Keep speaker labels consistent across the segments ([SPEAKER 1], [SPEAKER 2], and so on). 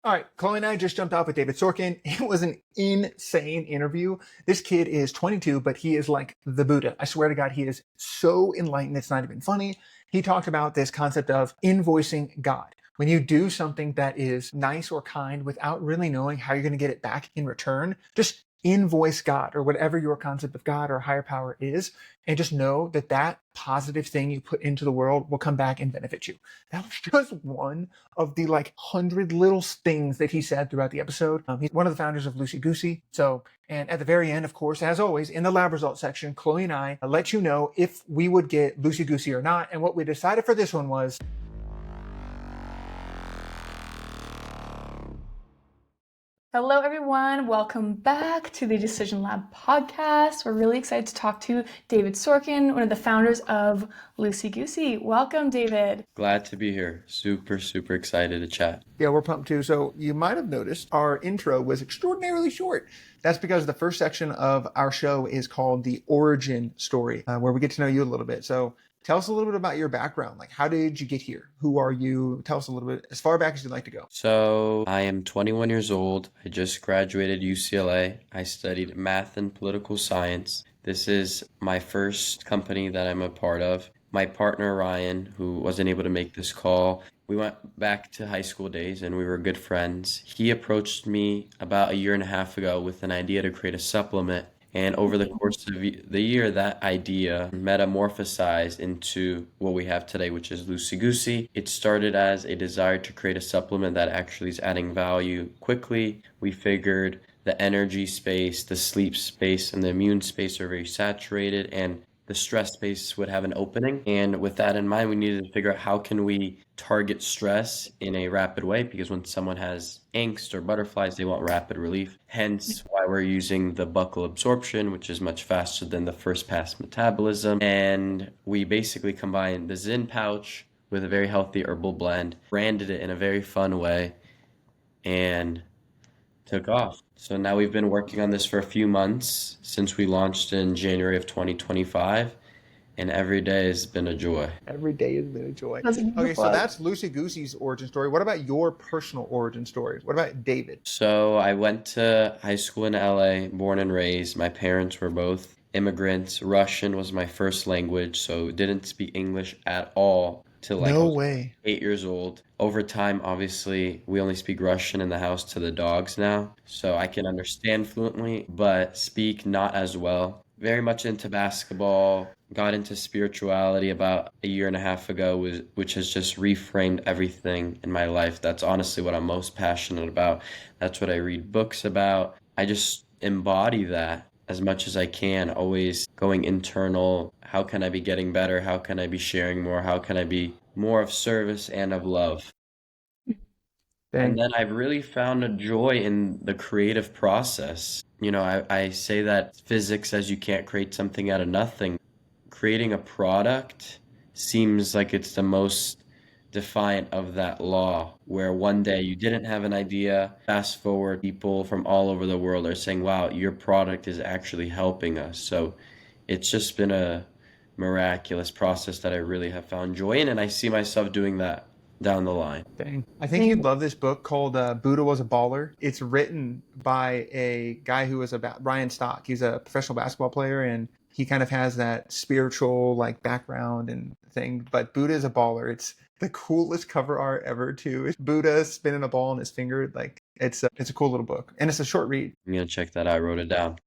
[SPEAKER 1] All right, Chloe and I just jumped off with David Sorkin. It was an insane interview. This kid is 22, but he is like the Buddha. I swear to God, he is so enlightened, it's not even funny. He talked about this concept of invoicing God. When you do something that is nice or kind without really knowing how you're going to get it back in return, just invoice God or whatever your concept of God or higher power is, and just know that that positive thing you put into the world will come back and benefit you. That was just one of the 100 little things that he said throughout the episode. He's one of the founders of Lucy Goosey. And at the very end, of course, as always, in the lab results section, Chloe and I let you know if we would get Lucy Goosey or not. And what we decided for this one was
[SPEAKER 2] Hello, everyone. Welcome back to the Decision Lab podcast. We're really excited to talk to David Sorkin, one of the founders of Lucy Goosey. Welcome, David.
[SPEAKER 3] Glad to be here. Super excited to chat.
[SPEAKER 1] Yeah, we're pumped too. So you might have noticed our intro was extraordinarily short. That's because the first section of our show is called the origin story, where we get to know you a little bit. So tell us a little bit about your background. How did you get here? Who are you? Tell us a little bit, as far back as you'd like to go.
[SPEAKER 3] So I am 21 years old. I just graduated UCLA. I studied math and political science. This is my first company that I'm a part of. My partner, Ryan, who wasn't able to make this call, we went back to high school days and we were good friends. He approached me about a year and a half ago with an idea to create a supplement. And over the course of the year, that idea metamorphosized into what we have today, which is Lucy Goosey. It started as a desire to create a supplement that actually is adding value quickly. We figured the energy space, the sleep space, and the immune space are very saturated, and the stress space would have an opening. And with that in mind, we needed to figure out how can we target stress in a rapid way, because when someone has angst or butterflies, they want rapid relief. Hence why we're using the Buccal absorption, which is much faster than the first pass metabolism. And we basically combined the Zen pouch with a very healthy herbal blend, branded it in a very fun way, and took off. So now we've been working on this for a few months since we launched in January of 2025, and every day has been a joy.
[SPEAKER 1] Every day has been a joy.
[SPEAKER 2] That's
[SPEAKER 1] Okay, so that's Lucy Goosey's origin story. What about your personal origin story? What about David?
[SPEAKER 3] So I went to high school in LA, born and raised. My parents were both immigrants. Russian was my first language, so didn't speak English at all till I
[SPEAKER 1] No
[SPEAKER 3] was
[SPEAKER 1] way.
[SPEAKER 3] 8 years old. Over time, obviously, we only speak Russian in the house to the dogs now, so I can understand fluently, but speak not as well. Very much into basketball, got into spirituality about a year and a half ago, which has just reframed everything in my life. That's honestly what I'm most passionate about. That's what I read books about. I just embody that as much as I can, always going internal. How can I be getting better? How can I be sharing more? How can I be more of service and of love? And
[SPEAKER 1] Dang.
[SPEAKER 3] then I've really found a joy in the creative process. I say that physics says you can't create something out of nothing. Creating a product seems like it's the most defiant of that law, where one day you didn't have an idea, fast forward, people from all over the world are saying, wow, your product is actually helping us. So it's just been a miraculous process that I really have found joy in, and I see myself doing that down the line.
[SPEAKER 1] Dang. I think you'd love this book called Buddha Was a Baller. It's written by a guy who was about Ryan Stock. He's a professional basketball player, and he kind of has that spiritual background and thing. But Buddha is a baller. It's the coolest cover art ever too. It's Buddha spinning a ball in his finger. It's a cool little book, and it's a short read.
[SPEAKER 3] I'm gonna check that out. I wrote it down.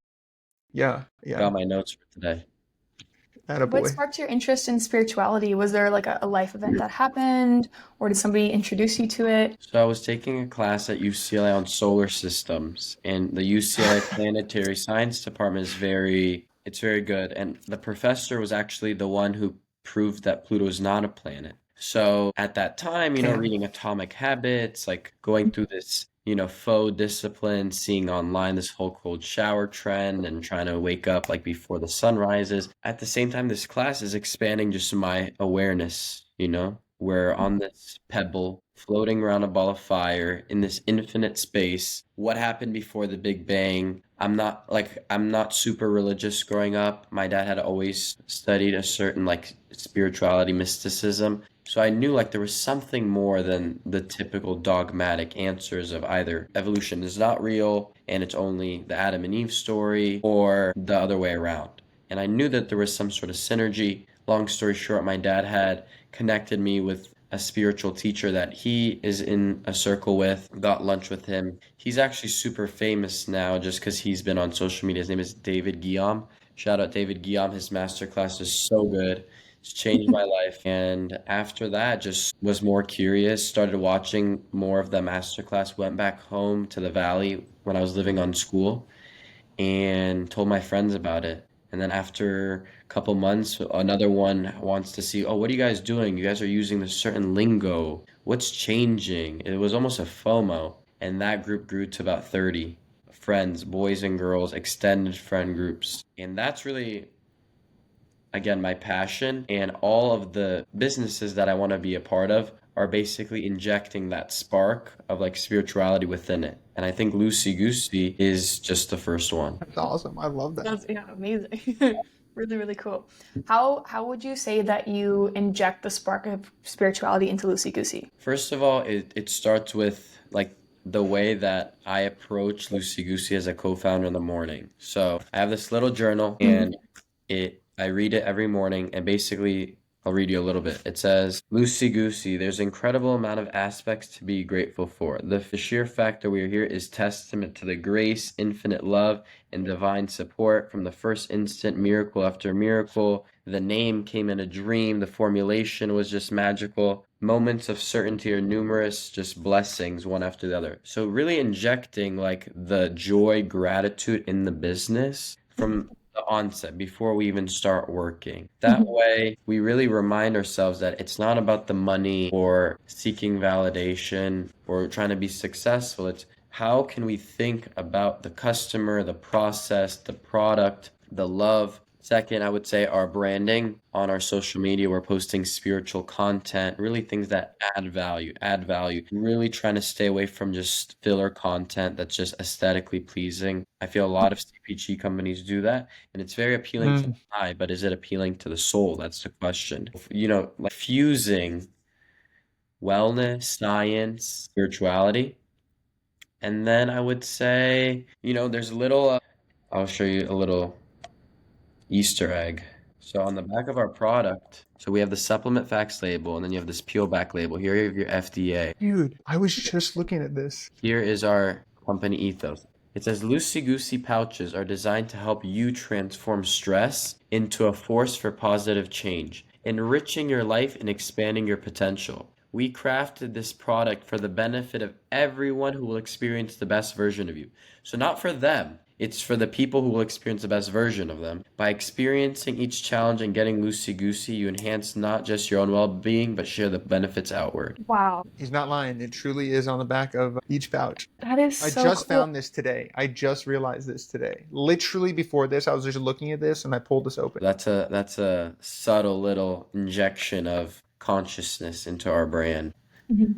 [SPEAKER 1] Yeah.
[SPEAKER 3] Got my notes for today.
[SPEAKER 1] Attaboy.
[SPEAKER 2] What sparked your interest in spirituality? Was there a life event that happened, or did somebody introduce you to it?
[SPEAKER 3] So I was taking a class at UCLA on solar systems, and the UCLA Planetary Science Department it's very good. And the professor was actually the one who proved that Pluto is not a planet. So at that time, reading Atomic Habits, going through this, faux discipline, seeing online this whole cold shower trend and trying to wake up before the sun rises. At the same time, this class is expanding just my awareness, we're on this pebble floating around a ball of fire in this infinite space. What happened before the Big Bang? I'm not super religious growing up. My dad had always studied a certain spirituality, mysticism. So I knew like there was something more than the typical dogmatic answers of either evolution is not real and it's only the Adam and Eve story or the other way around. And I knew that there was some sort of synergy. Long story short, my dad had connected me with a spiritual teacher that he is in a circle with, got lunch with him. He's actually super famous now just because he's been on social media. His name is David Guillaume. Shout out David Guillaume. His masterclass is so good. It's changed my life. And after that, just was more curious, started watching more of the masterclass, went back home to the Valley when I was living on school and told my friends about it. And then after a couple months, another one wants to see, oh, what are you guys doing? You guys are using this certain lingo. What's changing? It was almost a FOMO. And that group grew to about 30 friends, boys and girls, extended friend groups. And that's really, again, my passion. And all of the businesses that I want to be a part of are basically injecting that spark of like spirituality within it. And I think Lucy Goosey is just the first one.
[SPEAKER 1] That's awesome. I love that.
[SPEAKER 2] That's amazing. Really, really cool. How would you say that you inject the spark of spirituality into Lucy Goosey?
[SPEAKER 3] First of all, it starts with like the way that I approach Lucy Goosey as a co-founder in the morning. So I have this little journal and I read it every morning, and basically I'll read you a little bit. It says, Lucy Goosey, there's an incredible amount of aspects to be grateful for. The sheer fact that we are here is testament to the grace, infinite love, and divine support from the first instant, miracle after miracle. The name came in a dream. The formulation was just magical. Moments of certainty are numerous, just blessings one after the other. So really injecting like the joy, gratitude in the business from the onset before we even start working. That way, we really remind ourselves that it's not about the money or seeking validation or trying to be successful. It's how can we think about the customer, the process, the product, the love. Second, I would say our branding on our social media. We're posting spiritual content, really things that add value, really trying to stay away from just filler content that's just aesthetically pleasing. I feel a lot of CPG companies do that, and it's very appealing to the eye, but is it appealing to the soul? That's the question. Like fusing wellness, science, spirituality. And then I would say, there's a little, I'll show you a little Easter egg. So on the back of our product, so we have the supplement facts label, and then you have this peel back label. Here you have your FDA.
[SPEAKER 1] Dude, I was just looking at this.
[SPEAKER 3] Here is our company ethos. It says Lucy Goosey pouches are designed to help you transform stress into a force for positive change, enriching your life and expanding your potential. We crafted this product for the benefit of everyone who will experience the best version of you. So not for them. It's for the people who will experience the best version of them. By experiencing each challenge and getting Lucy Goosey, you enhance not just your own well-being, but share the benefits outward.
[SPEAKER 2] Wow.
[SPEAKER 1] He's not lying. It truly is on the back of each pouch.
[SPEAKER 2] That is
[SPEAKER 1] I
[SPEAKER 2] so
[SPEAKER 1] just
[SPEAKER 2] cool.
[SPEAKER 1] found this today. I just realized this today. Literally before this, I was just looking at this and I pulled this open.
[SPEAKER 3] That's a subtle little injection of consciousness into our brand.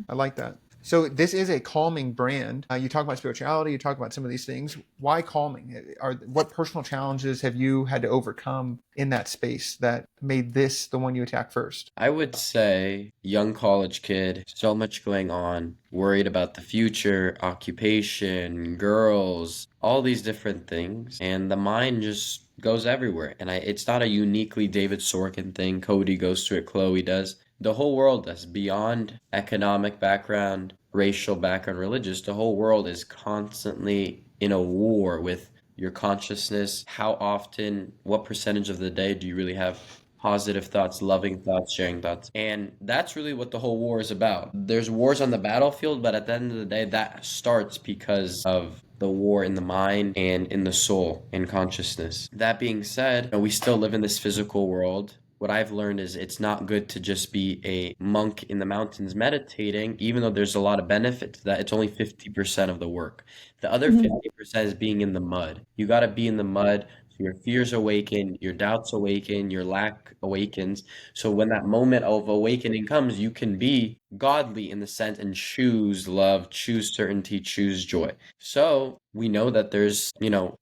[SPEAKER 1] I like that. So this is a calming brand. You talk about spirituality, you talk about some of these things. Why calming? What personal challenges have you had to overcome in that space that made this the one you attack first?
[SPEAKER 3] I would say young college kid, so much going on, worried about the future, occupation, girls, all these different things. And the mind just goes everywhere. And it's not a uniquely David Sorkin thing. Cody goes through it, Chloe does. The whole world does, beyond economic background, racial background, religious. The whole world is constantly in a war with your consciousness. How often, what percentage of the day do you really have positive thoughts, loving thoughts, sharing thoughts? And that's really what the whole war is about. There's wars on the battlefield, but at the end of the day, that starts because of the war in the mind and in the soul and consciousness. That being said, we still live in this physical world. What I've learned is it's not good to just be a monk in the mountains meditating, even though there's a lot of benefit to that. It's only 50% of the work. The other 50% is being in the mud. You got to be in the mud. So your fears awaken, your doubts awaken, your lack awakens. So when that moment of awakening comes, you can be godly in the sense and choose love, choose certainty, choose joy. So we know that there's,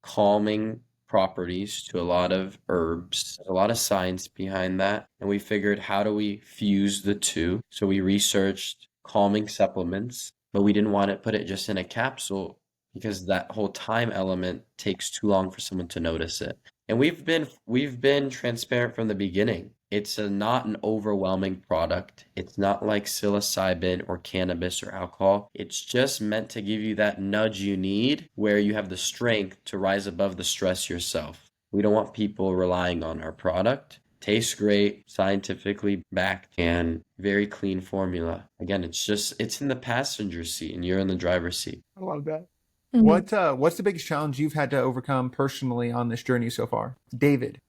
[SPEAKER 3] calming properties to a lot of herbs, a lot of science behind that. And we figured, how do we fuse the two? So we researched calming supplements, but we didn't want to put it just in a capsule because that whole time element takes too long for someone to notice it. And we've been transparent from the beginning. It's not an overwhelming product. It's not like psilocybin or cannabis or alcohol. It's just meant to give you that nudge you need where you have the strength to rise above the stress yourself. We don't want people relying on our product. Tastes great, scientifically backed, and very clean formula. Again, it's in the passenger seat and you're in the driver's seat.
[SPEAKER 1] I love that.
[SPEAKER 2] Mhm.
[SPEAKER 1] What's the biggest challenge you've had to overcome personally on this journey so far? David.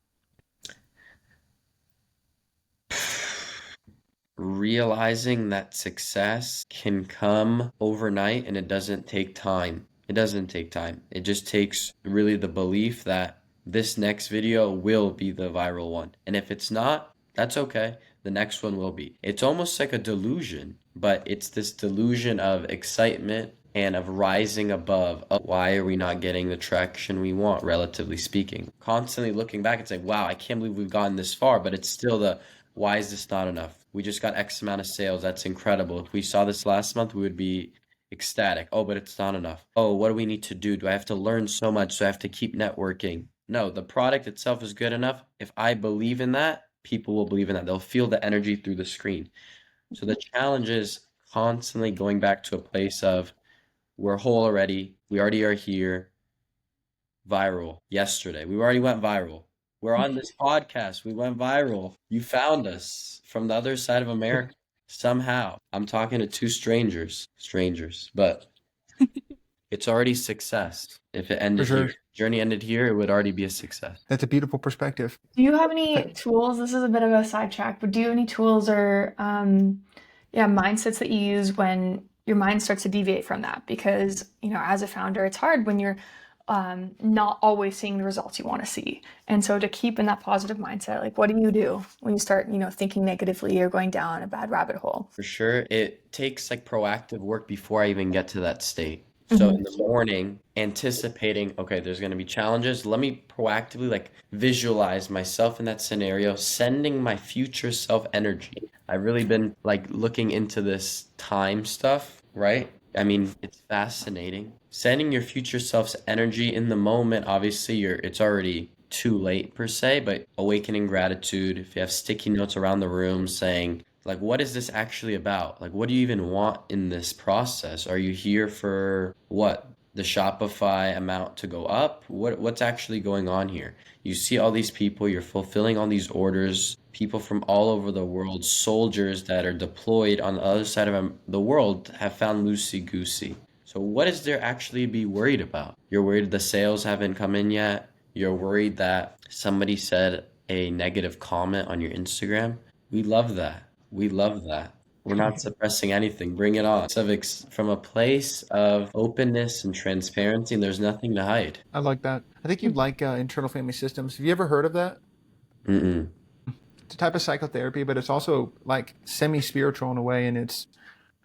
[SPEAKER 3] Realizing that success can come overnight and it doesn't take time. It doesn't take time. It just takes really the belief that this next video will be the viral one. And if it's not, that's okay. The next one will be. It's almost like a delusion, but it's this delusion of excitement and of rising above. Why are we not getting the traction we want, relatively speaking? Constantly looking back and saying, wow, I can't believe we've gotten this far, but it's still why is this not enough? We just got X amount of sales. That's incredible. If we saw this last month, we would be ecstatic. Oh, but it's not enough. Oh, what do we need to do? Do I have to learn so much? Do I have to keep networking? No, the product itself is good enough. If I believe in that, people will believe in that. They'll feel the energy through the screen. So the challenge is constantly going back to a place of we're whole already. We already are here. Viral yesterday. We already went viral. We're on this podcast. We went viral. You found us from the other side of America somehow. I'm talking to two strangers, but it's already success. If it
[SPEAKER 1] For
[SPEAKER 3] ended
[SPEAKER 1] sure.
[SPEAKER 3] here, journey ended here, it would already be a success.
[SPEAKER 1] That's a beautiful perspective.
[SPEAKER 2] Do you have any tools? This is a bit of a sidetrack, but do you have any tools or mindsets that you use when your mind starts to deviate from that? Because, as a founder, it's hard when you're not always seeing the results you want to see. And so to keep in that positive mindset, like what do you do when you start, thinking negatively or going down a bad rabbit hole?
[SPEAKER 3] For sure, it takes like proactive work before I even get to that state. So in the morning, anticipating, okay, there's going to be challenges. Let me proactively like visualize myself in that scenario, sending my future self energy. I've really been like looking into this time stuff, right? I mean, it's fascinating. Sending your future self's energy in the moment, obviously it's already too late per se, but awakening gratitude, if you have sticky notes around the room saying, like, what is this actually about? Like, what do you even want in this process? Are you here for what? The Shopify amount to go up? What's actually going on here? You see all these people, you're fulfilling all these orders, people from all over the world, soldiers that are deployed on the other side of the world have found Lucy Goosey. So what is there actually to be worried about? You're worried the sales haven't come in yet. You're worried that somebody said a negative comment on your Instagram. We love that. We love that. We're not suppressing anything. Bring it on. From a place of openness and transparency, and there's nothing to hide.
[SPEAKER 1] I like that. I think you'd like internal family systems. Have you ever heard of that?
[SPEAKER 3] Mm-mm.
[SPEAKER 1] It's a type of psychotherapy, but it's also like semi-spiritual in a way, and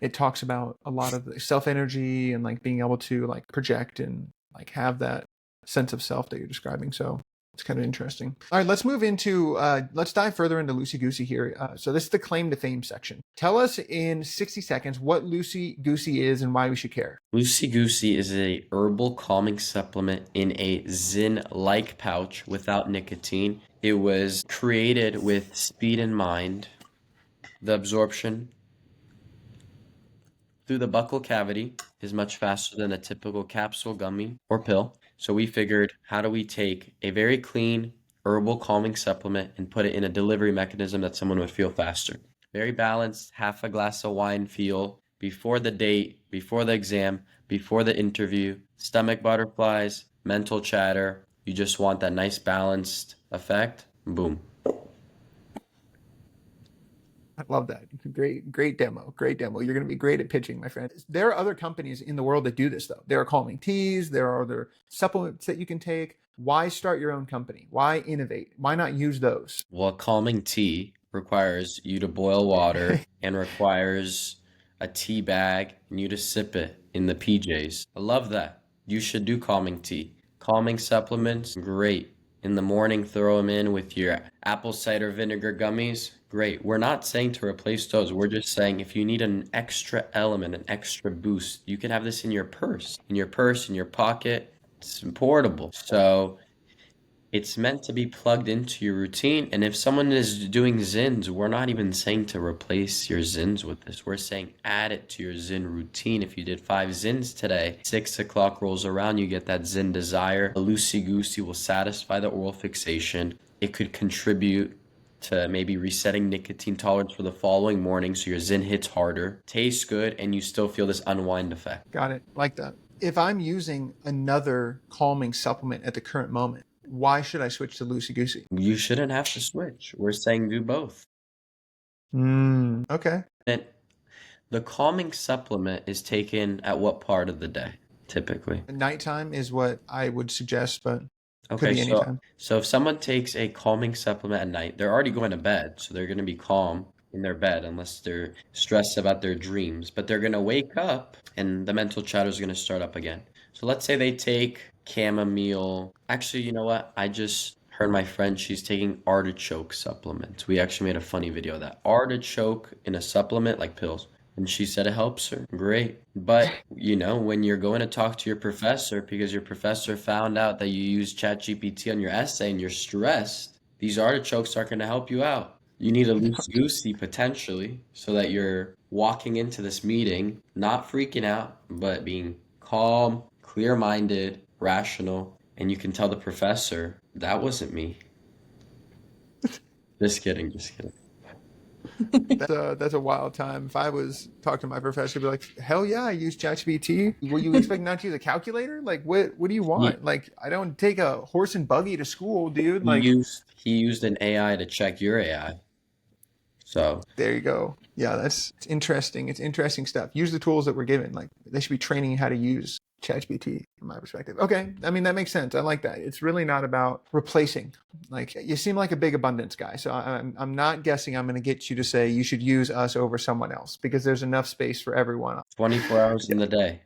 [SPEAKER 1] it talks about a lot of self energy and like being able to like project and like have that sense of self that you're describing. So it's kind of interesting. All right, let's move into, let's dive further into Lucy Goosey here. So this is the claim to fame section. Tell us in 60 seconds what Lucy Goosey is and why we should care.
[SPEAKER 3] Lucy Goosey is a herbal calming supplement in a Zyn-like pouch without nicotine. It was created with speed in mind. The absorption through the buccal cavity is much faster than a typical capsule, gummy, or pill. So we figured, how do we take a very clean herbal calming supplement and put it in a delivery mechanism that someone would feel faster? Very balanced, half a glass of wine feel before the date, before the exam, before the interview, stomach butterflies, mental chatter. You just want that nice balanced effect. Boom.
[SPEAKER 1] I love that. Great demo. Great demo. You're going to be great at pitching, my friend. There are other companies in the world that do this, though. There are calming teas. There are other supplements that you can take. Why start your own company? Why innovate? Why not use those?
[SPEAKER 3] Well, a calming tea requires you to boil water and requires a tea bag and you to sip it in the PJs. I love that. You should do calming tea. Calming supplements, great. In the morning, throw them in with your apple cider vinegar gummies. Great. We're not saying to replace those. We're just saying if you need an extra element, an extra boost, you can have this in your purse, in your pocket. It's portable. So it's meant to be plugged into your routine. And if someone is doing Zins, we're not even saying to replace your Zins with this. We're saying add it to your Zin routine. If you did 5 Zins today, 6 o'clock rolls around, you get that Zin desire. The Lucy Goosey will satisfy the oral fixation. It could contribute to maybe resetting nicotine tolerance for the following morning so your Zin hits harder, tastes good, and you still feel this unwind effect.
[SPEAKER 1] Got it. Like that. If I'm using another calming supplement at the current moment, why should I switch to Lucy Goosey?
[SPEAKER 3] You shouldn't have to switch. We're saying do both.
[SPEAKER 1] Okay.
[SPEAKER 3] And the calming supplement is taken at what part of the day, typically?
[SPEAKER 1] Nighttime is what I would suggest, but could
[SPEAKER 3] Okay,
[SPEAKER 1] be anytime.
[SPEAKER 3] so if someone takes a calming supplement at night, they're already going to bed, so they're going to be calm in their bed unless they're stressed about their dreams. But they're going to wake up and the mental chatter is going to start up again. So let's say they take chamomile. Actually, you know what? I just heard my friend, she's taking artichoke supplements. We actually made a funny video of that. Artichoke in a supplement, like pills. And she said it helps her. Great. But, when you're going to talk to your professor because your professor found out that you use ChatGPT on your essay and you're stressed, these artichokes aren't going to help you out. You need a loose goosey potentially so that you're walking into this meeting, not freaking out, but being calm, clear-minded, rational, and you can tell the professor, that wasn't me. Just kidding.
[SPEAKER 1] That's a wild time. If I was talking to my professor, I'd be like, hell yeah, I use ChatGPT. Will you expect not to use a calculator? Like, what do you want?
[SPEAKER 3] Yeah.
[SPEAKER 1] Like, I don't take a horse and buggy to school, dude.
[SPEAKER 3] He
[SPEAKER 1] Like,
[SPEAKER 3] he used an AI to check your AI. So
[SPEAKER 1] there you go. Yeah, it's interesting. It's interesting stuff. Use the tools that we're given. Like, they should be training you how to use ChatGPT from my perspective. Okay. I mean, that makes sense. I like that. It's really not about replacing. Like, you seem like a big abundance guy. So I'm not guessing I'm going to get you to say you should use us over someone else because there's enough space for everyone.
[SPEAKER 3] 24 hours in the day.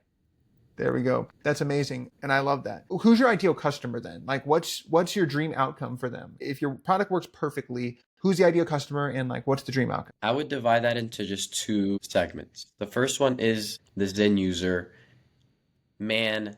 [SPEAKER 1] There we go. That's amazing. And I love that. Who's your ideal customer then? Like, what's your dream outcome for them? If your product works perfectly, who's the ideal customer and like, what's the dream outcome?
[SPEAKER 3] I would divide that into just 2 segments. The first one is the Zen user. Man,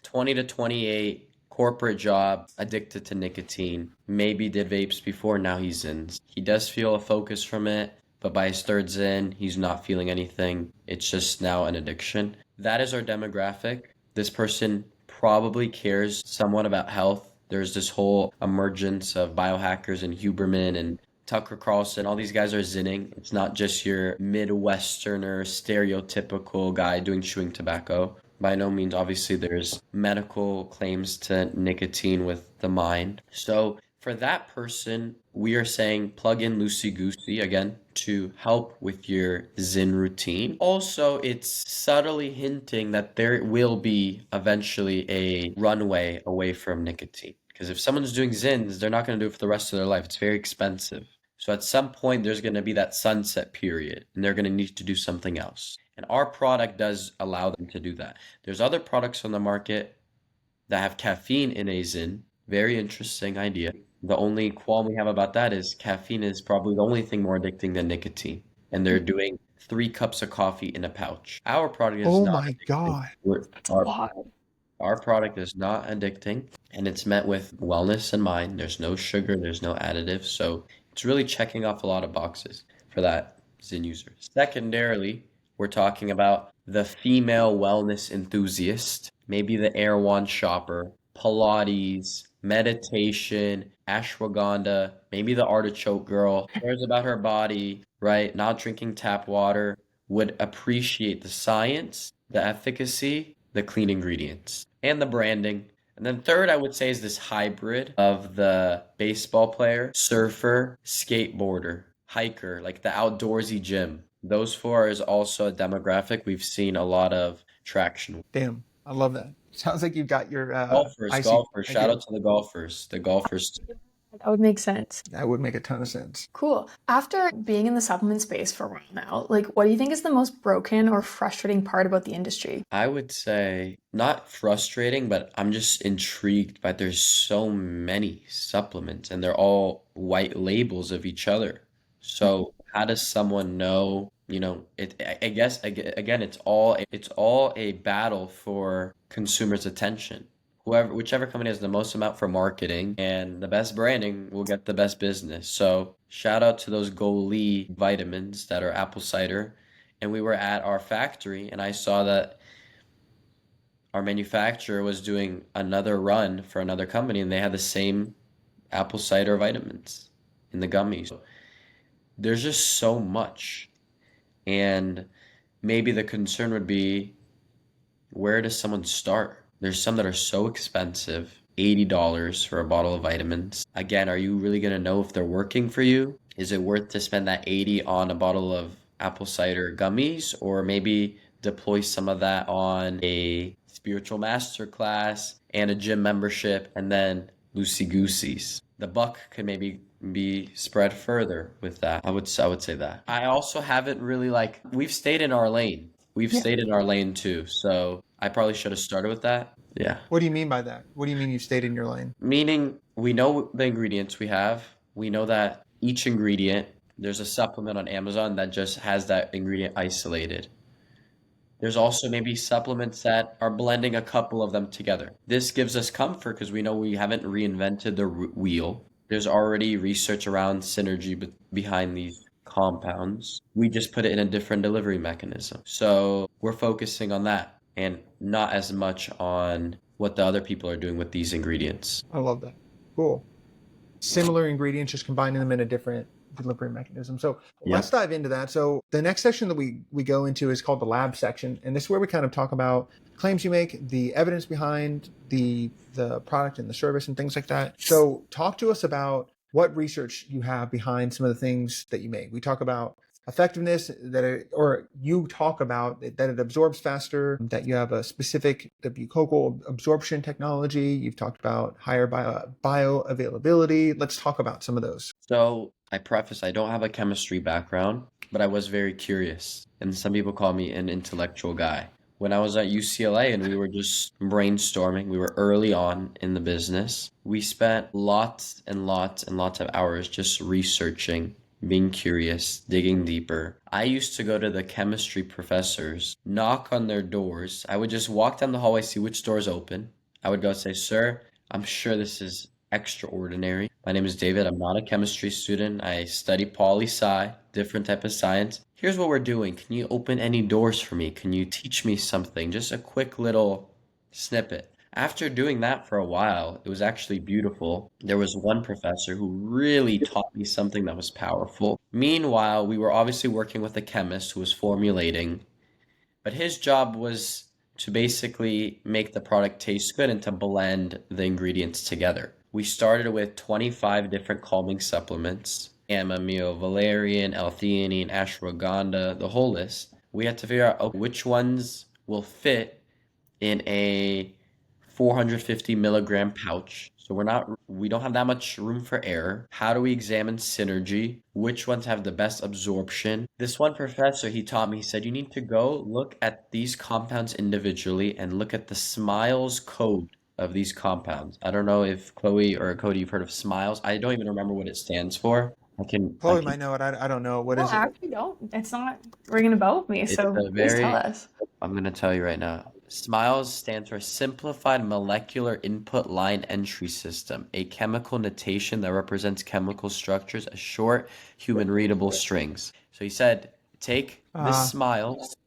[SPEAKER 3] 20 to 28, corporate job, addicted to nicotine, maybe did vapes before, now he Zins. He does feel a focus from it, but by his 3rd Zin, he's not feeling anything. It's just now an addiction. That is our demographic. This person probably cares somewhat about health. There's this whole emergence of biohackers and Huberman and Tucker Carlson. All these guys are zinning. It's not just your Midwesterner, stereotypical guy doing chewing tobacco. By no means, obviously, there's medical claims to nicotine with the mind. So for that person, we are saying plug in Lucy Goosey again to help with your Zin routine. Also, it's subtly hinting that there will be eventually a runway away from nicotine. Because if someone's doing Zins, they're not going to do it for the rest of their life. It's very expensive. So at some point, there's going to be that sunset period, and they're going to need to do something else. And our product does allow them to do that. There's other products on the market that have caffeine in a Zin. Very interesting idea. The only qualm we have about that is caffeine is probably the only thing more addicting than nicotine. And they're doing 3 cups of coffee in a pouch. Our product is
[SPEAKER 1] Oh
[SPEAKER 3] not
[SPEAKER 1] my
[SPEAKER 3] addicting.
[SPEAKER 1] God.
[SPEAKER 3] Our product is not addicting, and it's met with wellness in mind. There's no sugar, there's no additives. So it's really checking off a lot of boxes for that Zin user. Secondarily, we're talking about the female wellness enthusiast, maybe the Erewhon shopper, Pilates, meditation, ashwagandha, maybe the artichoke girl, cares about her body, right? Not drinking tap water, would appreciate the science, the efficacy, the clean ingredients, and the branding. And then third, I would say, is this hybrid of the baseball player, surfer, skateboarder, hiker, like the outdoorsy gym. Those 4 is also a demographic we've seen a lot of traction with.
[SPEAKER 1] Damn. I love that. Sounds like you've got your
[SPEAKER 3] Golfers.
[SPEAKER 1] IC.
[SPEAKER 3] Shout out to the golfers. The golfers.
[SPEAKER 2] That would make sense.
[SPEAKER 1] That would make a ton of sense.
[SPEAKER 2] Cool. After being in the supplement space for a while now, like what do you think is the most broken or frustrating part about the industry?
[SPEAKER 3] I would say not frustrating, but I'm just intrigued by there's so many supplements and they're all white labels of each other. So how does someone know, I guess again, it's all a battle for consumers' attention. Whichever company has the most amount for marketing and the best branding will get the best business. So shout out to those Goalie vitamins that are apple cider. And we were at our factory and I saw that our manufacturer was doing another run for another company and they had the same apple cider vitamins in the gummies. There's just so much. And maybe the concern would be, where does someone start? There's some that are so expensive, $80 for a bottle of vitamins. Again, are you really going to know if they're working for you? Is it worth to spend that 80 on a bottle of apple cider gummies, or maybe deploy some of that on a spiritual master class and a gym membership and then Lucy Goosey's? The buck could maybe be spread further with that. I would say that. I also haven't really we've stayed in our lane. We've
[SPEAKER 2] Yeah.
[SPEAKER 3] stayed in our lane too. So I probably should have started with that. Yeah.
[SPEAKER 1] What do you mean by that? What do you mean you stayed in your lane?
[SPEAKER 3] Meaning we know the ingredients we have. We know that each ingredient, there's a supplement on Amazon that just has that ingredient isolated. There's also maybe supplements that are blending a couple of them together. This gives us comfort because we know we haven't reinvented the wheel. There's already research around synergy behind these compounds. We just put it in a different delivery mechanism. So we're focusing on that and not as much on what the other people are doing with these ingredients.
[SPEAKER 1] I love that. Cool. Similar ingredients, just combining them in a different delivery mechanism. So let's dive into that. So the next section that we go into is called the lab section. And this is where we kind of talk about claims you make, the evidence behind the product and the service and things like that. So talk to us about what research you have behind some of the things that you make. We talk about effectiveness, or you talk about that it absorbs faster, that you have a specific buccal absorption technology. You've talked about higher bioavailability. Let's talk about some of those.
[SPEAKER 3] So I preface, I don't have a chemistry background, but I was very curious. And some people call me an intellectual guy. When I was at UCLA and we were just brainstorming, we were early on in the business. We spent lots and lots and lots of hours just researching, being curious, digging deeper. I used to go to the chemistry professors, knock on their doors. I would just walk down the hallway, see which door's open. I would go say, "Sir, I'm sure this is extraordinary. My name is David. I'm not a chemistry student. I study poli-sci, different type of science. Here's what we're doing. Can you open any doors for me? Can you teach me something? Just a quick little snippet." After doing that for a while, it was actually beautiful. There was one professor who really taught me something that was powerful. Meanwhile, we were obviously working with a chemist who was formulating, but his job was to basically make the product taste good and to blend the ingredients together. We started with 25 different calming supplements: chamomile, valerian, L-theanine, ashwagandha, the whole list. We had to figure out which ones will fit in a 450 milligram pouch. So we don't have that much room for error. How do we examine synergy? Which ones have the best absorption? This one professor, he taught me, he said, you need to go look at these compounds individually and look at the SMILES code of these compounds. I don't know if Chloe or Cody, you've heard of SMILES. I don't even remember what it stands for.
[SPEAKER 1] Chloe might know it. I don't know. What
[SPEAKER 2] No,
[SPEAKER 1] is it?
[SPEAKER 2] I actually don't. It's not ringing a bell with me, so please tell us.
[SPEAKER 3] I'm going to tell you right now. SMILES stands for Simplified Molecular Input Line Entry System, a chemical notation that represents chemical structures as short, human-readable strings. So he said, take the SMILES,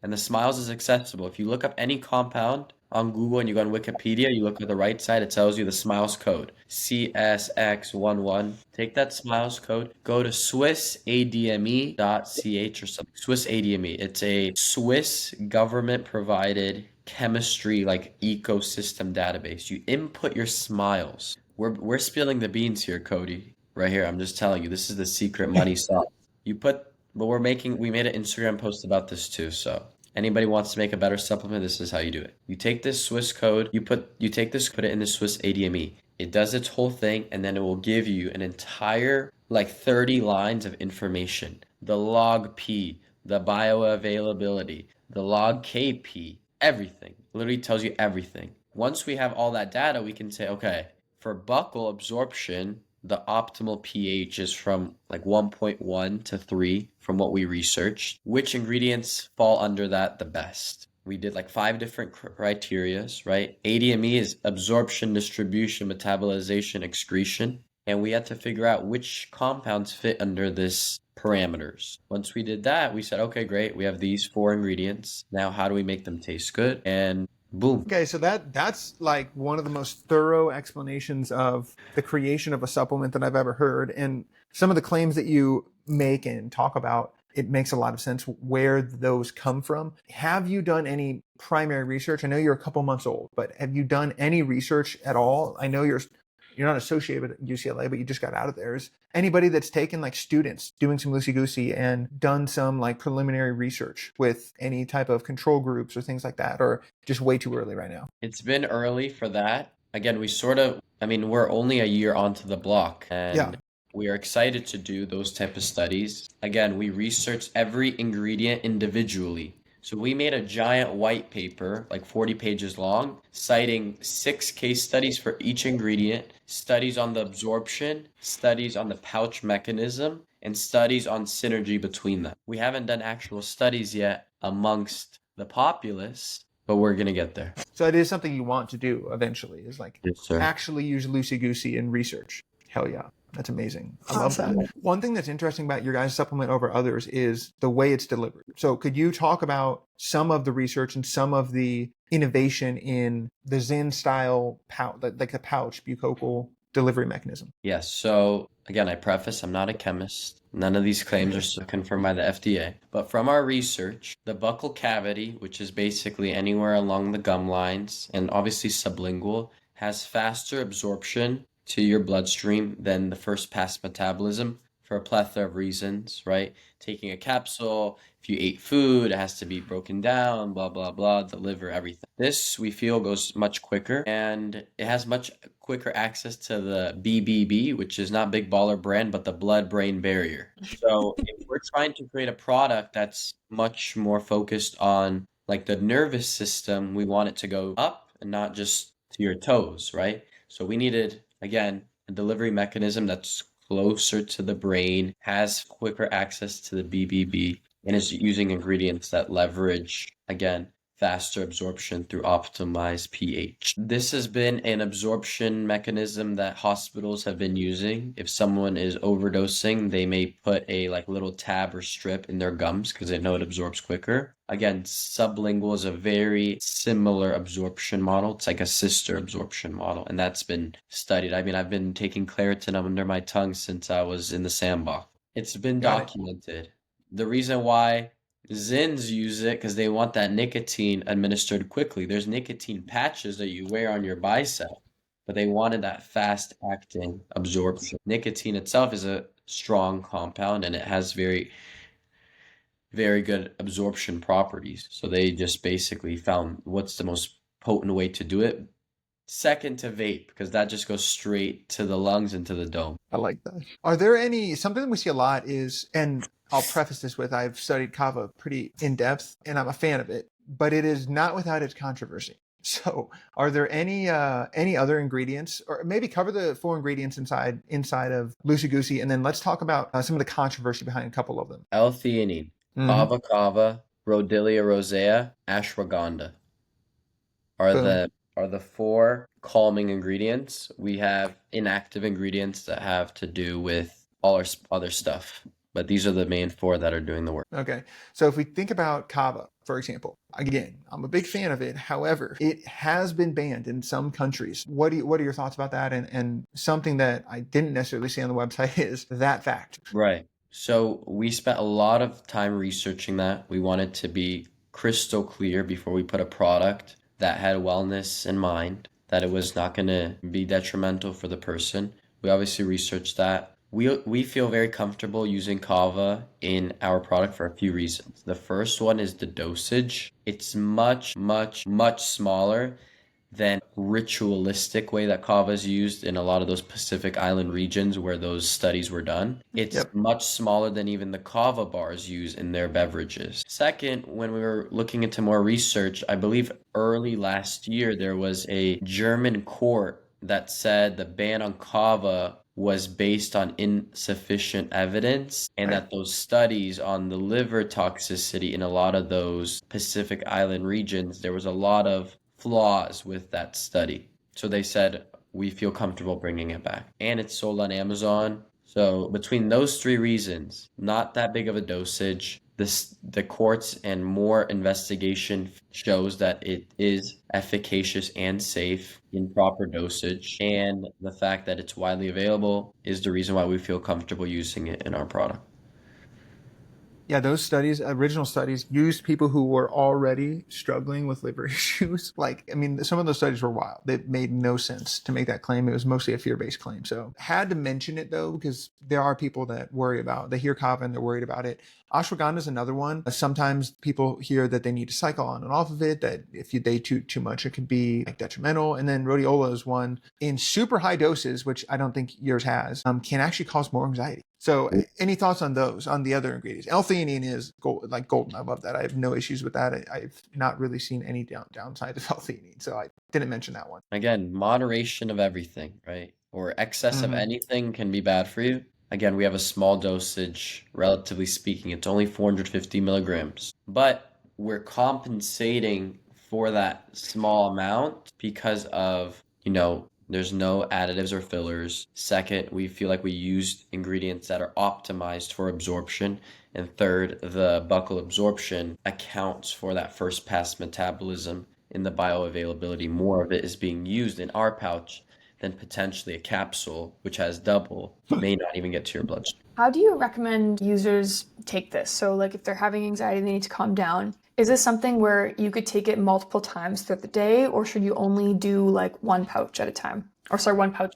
[SPEAKER 3] and the SMILES is accessible. If you look up any compound on Google and you go on Wikipedia, you look at the right side, it tells you the SMILES code, CSX11. Take that SMILES code, go to swissadme.ch or something. SwissADME. It's a Swiss government-provided chemistry ecosystem database. You input your SMILES. We're spilling the beans here, Cody. Right here, I'm just telling you, this is the secret money sauce. We made an Instagram post about this too, so anybody wants to make a better supplement, this is how you do it. You take this Swiss code, put it in the Swiss ADME. It does its whole thing, and then it will give you an entire like 30 lines of information. The log P, the bioavailability, the log KP, everything. Literally tells you everything. Once we have all that data, we can say, okay, for buccal absorption, the optimal pH is from like 1.1 to 3 from what we researched. Which ingredients fall under that the best? We did like 5 different criterias, right? ADME is absorption, distribution, metabolization, excretion. And we had to figure out which compounds fit under this parameters. Once we did that, we said, okay, great. We have these 4 ingredients. Now, how do we make them taste good? And boom.
[SPEAKER 1] Okay, so that's like one of the most thorough explanations of the creation of a supplement that I've ever heard. And some of the claims that you make and talk about, it makes a lot of sense where those come from. Have you done any primary research? I know you're a couple months old, but have you done any research at all? I know you're not associated with UCLA, but you just got out of there. Is anybody that's taken like students doing some Lucy Goosey and done some like preliminary research with any type of control groups or things like that, or just way too early right now?
[SPEAKER 3] It's been early for that. Again, we're only a year onto the block, and we are excited to do those type of studies. Again, we research every ingredient individually. So we made a giant white paper, like 40 pages long, citing 6 case studies for each ingredient, studies on the absorption, studies on the pouch mechanism, and studies on synergy between them. We haven't done actual studies yet amongst the populace, but we're going to get there.
[SPEAKER 1] So it is something you want to do eventually, is like
[SPEAKER 3] Yes, sir.
[SPEAKER 1] actually use Lucy Goosey in research. Hell yeah. That's amazing. I love
[SPEAKER 2] Awesome.
[SPEAKER 1] that. One thing that's interesting about your guys' supplement over others is the way it's delivered. So could you talk about some of the research and some of the innovation in the Zen style pouch, like the pouch buccal delivery mechanism?
[SPEAKER 3] Yes. So again, I preface, I'm not a chemist. None of these claims are confirmed by the FDA. But from our research, the buccal cavity, which is basically anywhere along the gum lines and obviously sublingual, has faster absorption to your bloodstream than the first pass metabolism for a plethora of reasons, right? Taking a capsule, if you ate food, it has to be broken down, blah, blah, blah, the liver, everything. This, we feel, goes much quicker, and it has much quicker access to the BBB, which is not Big Baller Brand, but the blood-brain barrier. So if we're trying to create a product that's much more focused on like the nervous system, we want it to go up and not just to your toes, right? So we needed, again, a delivery mechanism that's closer to the brain, has quicker access to the BBB, and is using ingredients that leverage, again, faster absorption through optimized pH. This has been an absorption mechanism that hospitals have been using. If someone is overdosing, they may put a like little tab or strip in their gums because they know it absorbs quicker. Again, sublingual is a very similar absorption model. It's like a sister absorption model, and that's been studied. I mean, I've been taking Claritin under my tongue since I was in the sandbox. It's been documented. The reason why Zins use it because they want that nicotine administered quickly. There's nicotine patches that you wear on your bicep, but they wanted that fast-acting absorption. Nicotine itself is a strong compound, and it has very, very good absorption properties. So they just basically found what's the most potent way to do it. Second to vape, because that just goes straight to the lungs and to the dome.
[SPEAKER 1] I like that. Are there something we see a lot is, and I'll preface this with, I've studied kava pretty in depth and I'm a fan of it, but it is not without its controversy. So are there any other ingredients, or maybe cover the 4 ingredients inside of Lucy Goosey, and then let's talk about some of the controversy behind a couple of them.
[SPEAKER 3] L-theanine, kava kava, Rhodiola rosea, ashwagandha are the 4 calming ingredients. We have inactive ingredients that have to do with all our other stuff. But these are the main 4 that are doing the work.
[SPEAKER 1] Okay. So if we think about kava, for example, again, I'm a big fan of it. However, it has been banned in some countries. What are your thoughts about that? And something that I didn't necessarily see on the website is that fact.
[SPEAKER 3] Right. So we spent a lot of time researching that. We wanted to be crystal clear before we put a product that had wellness in mind, that it was not going to be detrimental for the person. We obviously researched that. We feel very comfortable using kava in our product for a few reasons. The first one is the dosage. It's much smaller than ritualistic way that kava is used in a lot of those Pacific Island regions where those studies were done. It's
[SPEAKER 1] Yep.
[SPEAKER 3] much smaller than even the kava bars use in their beverages. Second, when we were looking into more research, I believe early last year there was a German court that said the ban on kava was based on insufficient evidence, and
[SPEAKER 1] Right.
[SPEAKER 3] that those studies on the liver toxicity in a lot of those Pacific Island regions, there was a lot of flaws with that study. So they said, we feel comfortable bringing it back. And it's sold on Amazon. So between those three reasons, not that big of a dosage, the courts and more investigation shows that it is efficacious and safe in proper dosage, and the fact that it's widely available is the reason why we feel comfortable using it in our product.
[SPEAKER 1] Yeah, those studies, original studies, used people who were already struggling with liver issues. Like, I mean, some of those studies were wild. It made no sense to make that claim. It was mostly a fear-based claim. So had to mention it though, because there are people that worry about, they hear kava and they're worried about it. Ashwagandha is another one. Sometimes people hear that they need to cycle on and off of it, that if they too much, it can be like detrimental. And then rhodiola is one in super high doses, which I don't think yours has, can actually cause more anxiety. So any thoughts on those, on the other ingredients? L-theanine is like golden. I love that. I have no issues with that. I've not really seen any downsides of L-theanine. So I didn't mention that one.
[SPEAKER 3] Again, moderation of everything, right? Or excess of
[SPEAKER 1] Mm-hmm.
[SPEAKER 3] anything can be bad for you. Again, we have a small dosage, relatively speaking. It's only 450 milligrams. But we're compensating for that small amount because of, there's no additives or fillers. Second, we feel like we used ingredients that are optimized for absorption. And third, the buccal absorption accounts for that first pass metabolism in the bioavailability. More of it is being used in our pouch than potentially a capsule, which has double, may not even get to your bloodstream.
[SPEAKER 2] How do you recommend users take this? So, like, if they're having anxiety, they need to calm down. Is this something where you could take it multiple times throughout the day, or should you only do like one pouch at a time? Or sorry, one pouch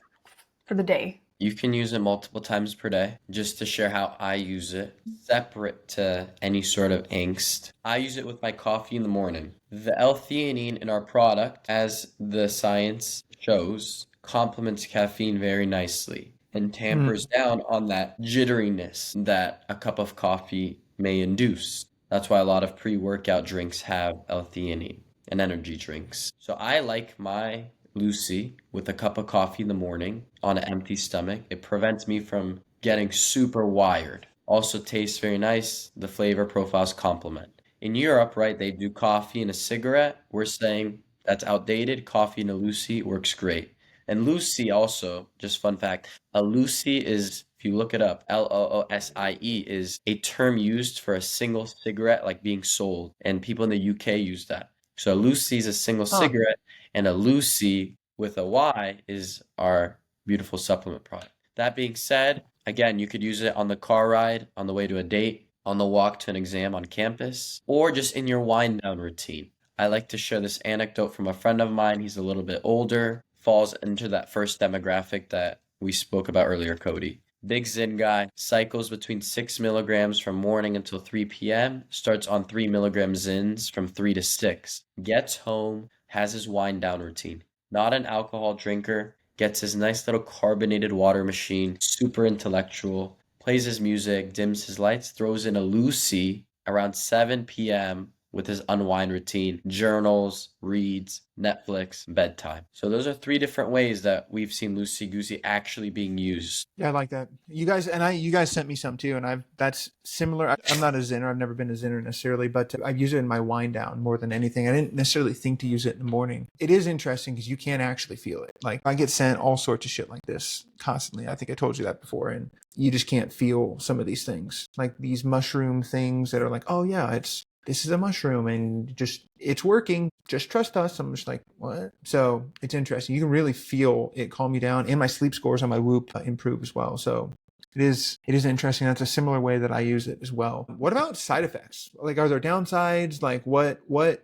[SPEAKER 2] for the day?
[SPEAKER 3] You can use it multiple times per day. Just to share how I use it, separate to any sort of angst. I use it with my coffee in the morning. The L-theanine in our product, as the science shows, complements caffeine very nicely and tampers down on that jitteriness that a cup of coffee may induce. That's why a lot of pre-workout drinks have L-theanine and energy drinks. So I like my Lucy with a cup of coffee in the morning on an empty stomach. It prevents me from getting super wired. Also tastes very nice. The flavor profiles complement. In Europe, right, they do coffee and a cigarette. We're saying that's outdated. Coffee and a Lucy works great. And Lucy also, just fun fact, a Lucy is, if you look it up, Loosie is a term used for a single cigarette like being sold. And people in the UK use that. So a Lucy is a single cigarette, and a Lucy with a Y is our beautiful supplement product. That being said, again, you could use it on the car ride, on the way to a date, on the walk to an exam on campus, or just in your wind down routine. I like to share this anecdote from a friend of mine. He's a little bit older, falls into that first demographic that we spoke about earlier, Cody. Big Zen guy, cycles between 6 milligrams from morning until 3 p.m., starts on 3 milligram Zins from 3 to 6, gets home, has his wind down routine. Not an alcohol drinker, gets his nice little carbonated water machine, super intellectual, plays his music, dims his lights, throws in a Lucy around 7 p.m. with his unwind routine, journals, reads, Netflix, bedtime. So those are 3 different ways that we've seen Lucy Goosey actually being used.
[SPEAKER 1] Yeah, I like that. You guys sent me some too, and that's similar. I'm not a Zenner. I've never been a Zenner necessarily, but I've used it in my wind down more than anything. I didn't necessarily think to use it in the morning. It is interesting because you can actually feel it. Like I get sent all sorts of shit like this constantly. I think I told you that before, and you just can't feel some of these things, like these mushroom things that are like, oh yeah, this is a mushroom and just it's working. Just trust us. I'm just like, what? So it's interesting. You can really feel it calm you down, and my sleep scores on my Whoop improve as well. So it is interesting. That's a similar way that I use it as well. What about side effects? Like, are there downsides? Like what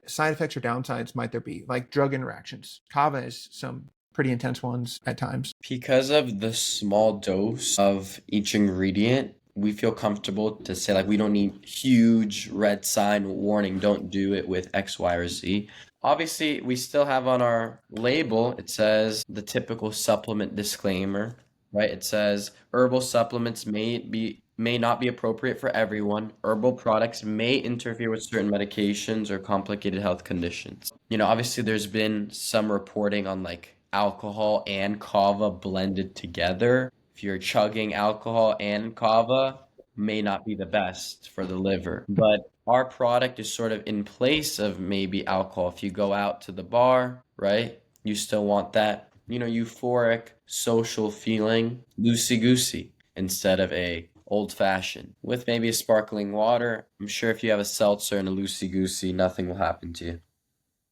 [SPEAKER 1] side effects or downsides might there be? Like drug interactions. Kava has some pretty intense ones at times.
[SPEAKER 3] Because of the small dose of each ingredient, we feel comfortable to say, like, we don't need huge red sign warning, don't do it with X, Y, or Z. Obviously, we still have on our label, it says the typical supplement disclaimer, right? It says herbal supplements may not be appropriate for everyone. Herbal products may interfere with certain medications or complicated health conditions. Obviously there's been some reporting on like alcohol and kava blended together. If you're chugging alcohol and kava, may not be the best for the liver. But our product is sort of in place of maybe alcohol. If you go out to the bar, right, you still want that, euphoric social feeling, loosey goosey, instead of a old fashioned with maybe a sparkling water. I'm sure if you have a seltzer and a loosey goosey, nothing will happen to you.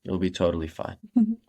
[SPEAKER 3] It'll be totally fine.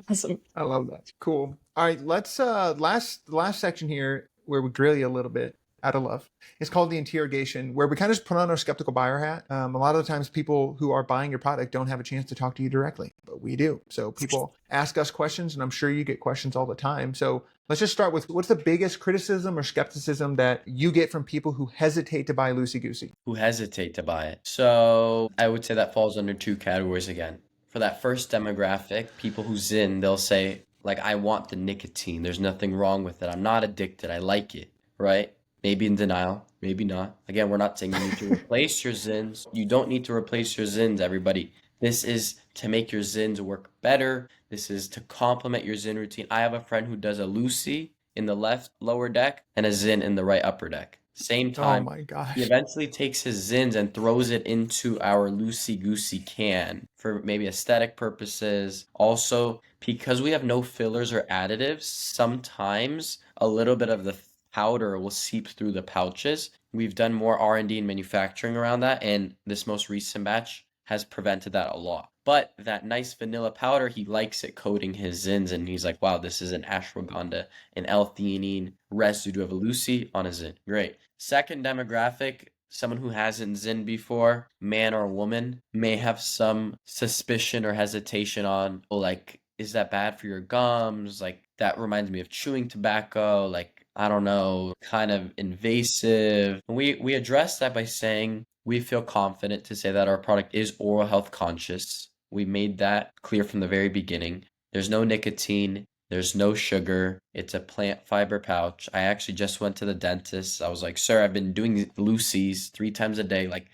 [SPEAKER 2] Awesome.
[SPEAKER 1] I love that. Cool. All right, let's last section here where we grill you a little bit out of love. It's called the interrogation, where we kind of just put on our skeptical buyer hat. A lot of the times people who are buying your product don't have a chance to talk to you directly, but we do. So people ask us questions, and I'm sure you get questions all the time. So let's just start with, what's the biggest criticism or skepticism that you get from people who hesitate to buy Lucy Goosey?
[SPEAKER 3] Who hesitate to buy it. So I would say that falls under two categories again. For that first demographic, people who zin, they'll say, like, I want the nicotine. There's nothing wrong with it. I'm not addicted. I like it, right? Maybe in denial, maybe not. Again, we're not saying you need to replace your zins. You don't need to replace your zins, everybody. This is to make your zins work better. This is to complement your zin routine. I have a friend who does a Lucy in the left lower deck and a zin in the right upper deck. Same time.
[SPEAKER 1] Oh my gosh.
[SPEAKER 3] He eventually takes his zins and throws it into our Lucy Goosey can for maybe aesthetic purposes. Also, because we have no fillers or additives, sometimes a little bit of the powder will seep through the pouches. We've done more R&D and manufacturing around that, and this most recent batch has prevented that a lot. But that nice vanilla powder, he likes it coating his zins, and he's like, wow, this is an ashwagandha, an L-theanine residue of a Lucy on a zin. Great. Second demographic, someone who hasn't zinned before, man or woman, may have some suspicion or hesitation on, oh, like, is that bad for your gums? Like, that reminds me of chewing tobacco. Like, I don't know, kind of invasive. We address that by saying we feel confident to say that our product is oral health conscious. We made that clear from the very beginning. There's no nicotine. There's no sugar. It's a plant fiber pouch. I actually just went to the dentist. I was like, sir, I've been doing Lucy's 3 times a day. Like,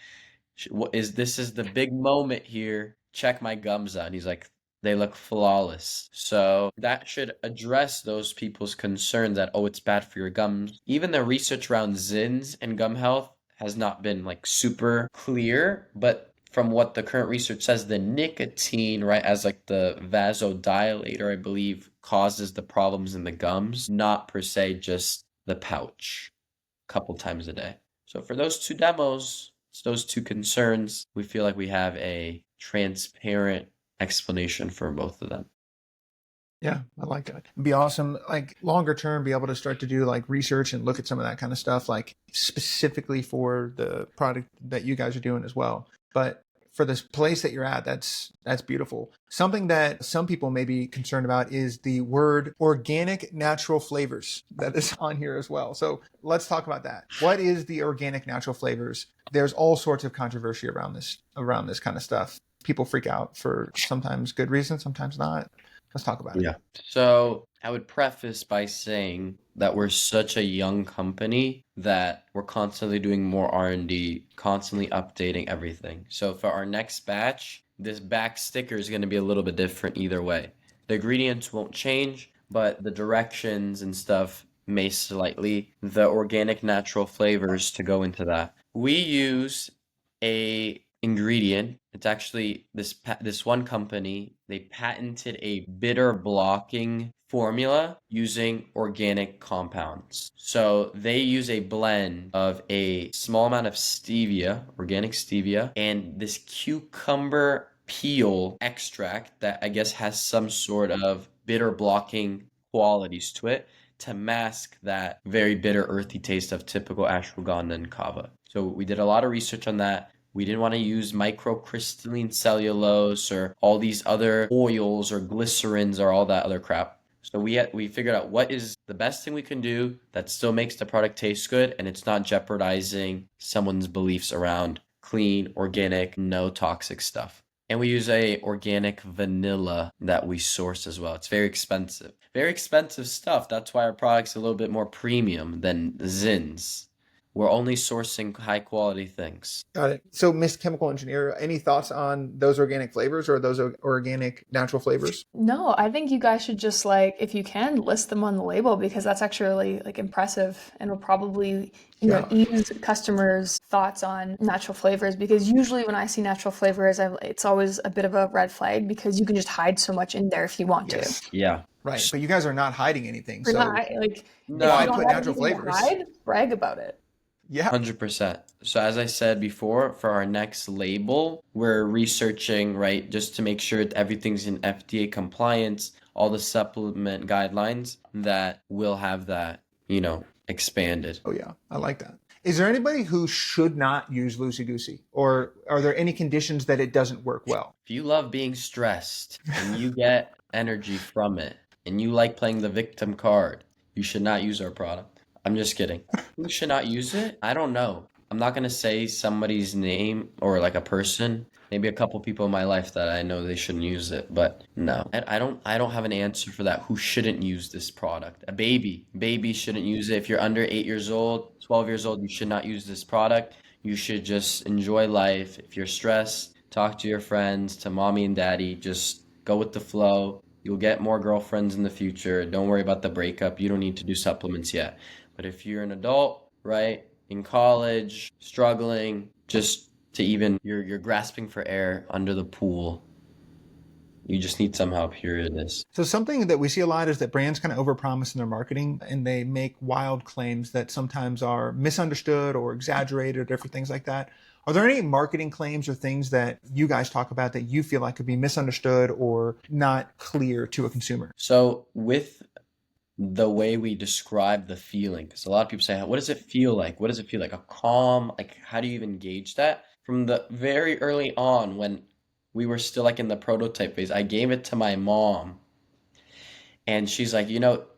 [SPEAKER 3] this is the big moment here. Check my gums out. And he's like, they look flawless. So that should address those people's concern that, oh, it's bad for your gums. Even the research around zins and gum health has not been like super clear, but from what the current research says, the nicotine, right, as like the vasodilator, I believe, causes the problems in the gums, not per se just the pouch a couple times a day. So for those two demos, those two concerns, we feel like we have a transparent explanation for both of them.
[SPEAKER 1] Yeah, I like that. It'd be awesome, like longer term, be able to start to do like research and look at some of that kind of stuff, like specifically for the product that you guys are doing as well. But for this place that you're at, that's beautiful. Something that some people may be concerned about is the word organic natural flavors that is on here as well. So let's talk about that. What is the organic natural flavors? There's all sorts of controversy around this kind of stuff. People freak out for sometimes good reasons, sometimes not. Let's talk about it.
[SPEAKER 3] Yeah. So I would preface by saying that we're such a young company that we're constantly doing more R&D, constantly updating everything. So for our next batch, this back sticker is going to be a little bit different either way. The ingredients won't change, but the directions and stuff may slightly. The organic natural flavors to go into that. We use a ingredient. It's actually this one company, they patented a bitter blocking formula using organic compounds. So they use a blend of a small amount of stevia, organic stevia, and this cucumber peel extract that I guess has some sort of bitter blocking qualities to it to mask that very bitter earthy taste of typical ashwagandha and kava. So we did a lot of research on that. We didn't want to use microcrystalline cellulose or all these other oils or glycerins or all that other crap. So we figured out what is the best thing we can do that still makes the product taste good and it's not jeopardizing someone's beliefs around clean, organic, no toxic stuff. And we use a organic vanilla that we source as well. It's very expensive. Very expensive stuff. That's why our product's a little bit more premium than Zin's. We're only sourcing high quality things.
[SPEAKER 1] Got it. So, Miss Chemical Engineer, any thoughts on those organic flavors or those organic natural flavors?
[SPEAKER 2] No, I think you guys should just like, if you can, list them on the label because that's actually really like impressive and will probably, ease customers' thoughts on natural flavors. Because usually when I see natural flavors, it's always a bit of a red flag because you can just hide so much in there if you want to.
[SPEAKER 3] Yeah.
[SPEAKER 1] Right. But you guys are not hiding anything.
[SPEAKER 2] We're
[SPEAKER 1] So,
[SPEAKER 2] not, like,
[SPEAKER 3] No,
[SPEAKER 2] if
[SPEAKER 1] why
[SPEAKER 2] you don't
[SPEAKER 1] put
[SPEAKER 2] have
[SPEAKER 1] natural
[SPEAKER 2] anything to
[SPEAKER 1] flavors?
[SPEAKER 2] hide, brag about it.
[SPEAKER 1] Yeah.
[SPEAKER 3] 100%. So as I said before, for our next label, we're researching, right, just to make sure that everything's in FDA compliance, all the supplement guidelines that will have that, expanded.
[SPEAKER 1] Oh, yeah. I like that. Is there anybody who should not use Lucy Goosey? Or are there any conditions that it doesn't work well?
[SPEAKER 3] If you love being stressed and you get energy from it and you like playing the victim card, you should not use our product. I'm just kidding. Who should not use it? I don't know. I'm not going to say somebody's name or like a person. Maybe a couple people in my life that I know they shouldn't use it, but no. I don't have an answer for that. Who shouldn't use this product? A baby shouldn't use it. If you're under 8 years old, 12 years old, you should not use this product. You should just enjoy life. If you're stressed, talk to your friends, to mommy and daddy, just go with the flow. You'll get more girlfriends in the future. Don't worry about the breakup. You don't need to do supplements yet. But if you're an adult, right, in college, struggling, just to even, you're grasping for air under the pool, you just need some help. Here it is.
[SPEAKER 1] So something that we see a lot is that brands kind of overpromise in their marketing and they make wild claims that sometimes are misunderstood or exaggerated or different things like that. Are there any marketing claims or things that you guys talk about that you feel like could be misunderstood or not clear to a consumer?
[SPEAKER 3] So with the way we describe the feeling, because a lot of people say, what does it feel like? What does it feel like? A calm, like how do you even gauge that? From the very early on when we were still like in the prototype phase, I gave it to my mom and she's like,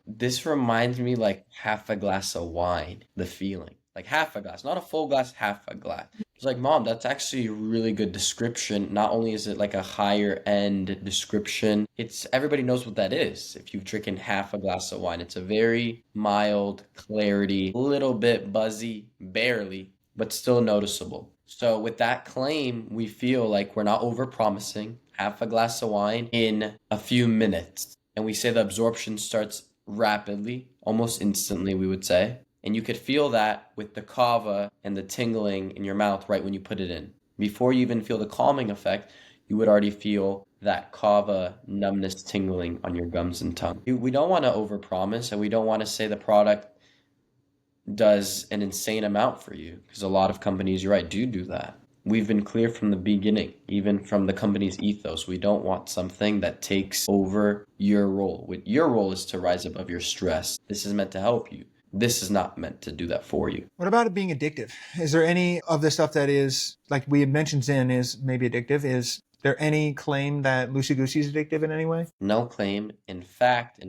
[SPEAKER 3] this reminds me like half a glass of wine, the feeling. Like half a glass, not a full glass, half a glass. It's like, Mom, that's actually a really good description. Not only is it like a higher end description, everybody knows what that is. If you've drinking half a glass of wine, it's a very mild clarity, a little bit buzzy, barely, but still noticeable. So with that claim, we feel like we're not over-promising half a glass of wine in a few minutes. And we say the absorption starts rapidly, almost instantly, we would say. And you could feel that with the kava and the tingling in your mouth right when you put it in. Before you even feel the calming effect, you would already feel that kava numbness tingling on your gums and tongue. We don't want to overpromise, and we don't want to say the product does an insane amount for you, because a lot of companies, you're right, do that. We've been clear from the beginning, even from the company's ethos. We don't want something that takes over your role. Your role is to rise above your stress. This is meant to help you. This is not meant to do that for you.
[SPEAKER 1] What about it being addictive? Is there any of the stuff that is, like we had mentioned, Zen is maybe addictive? Is there any claim that Lucy Goosey is addictive in any way?
[SPEAKER 3] No claim. In fact,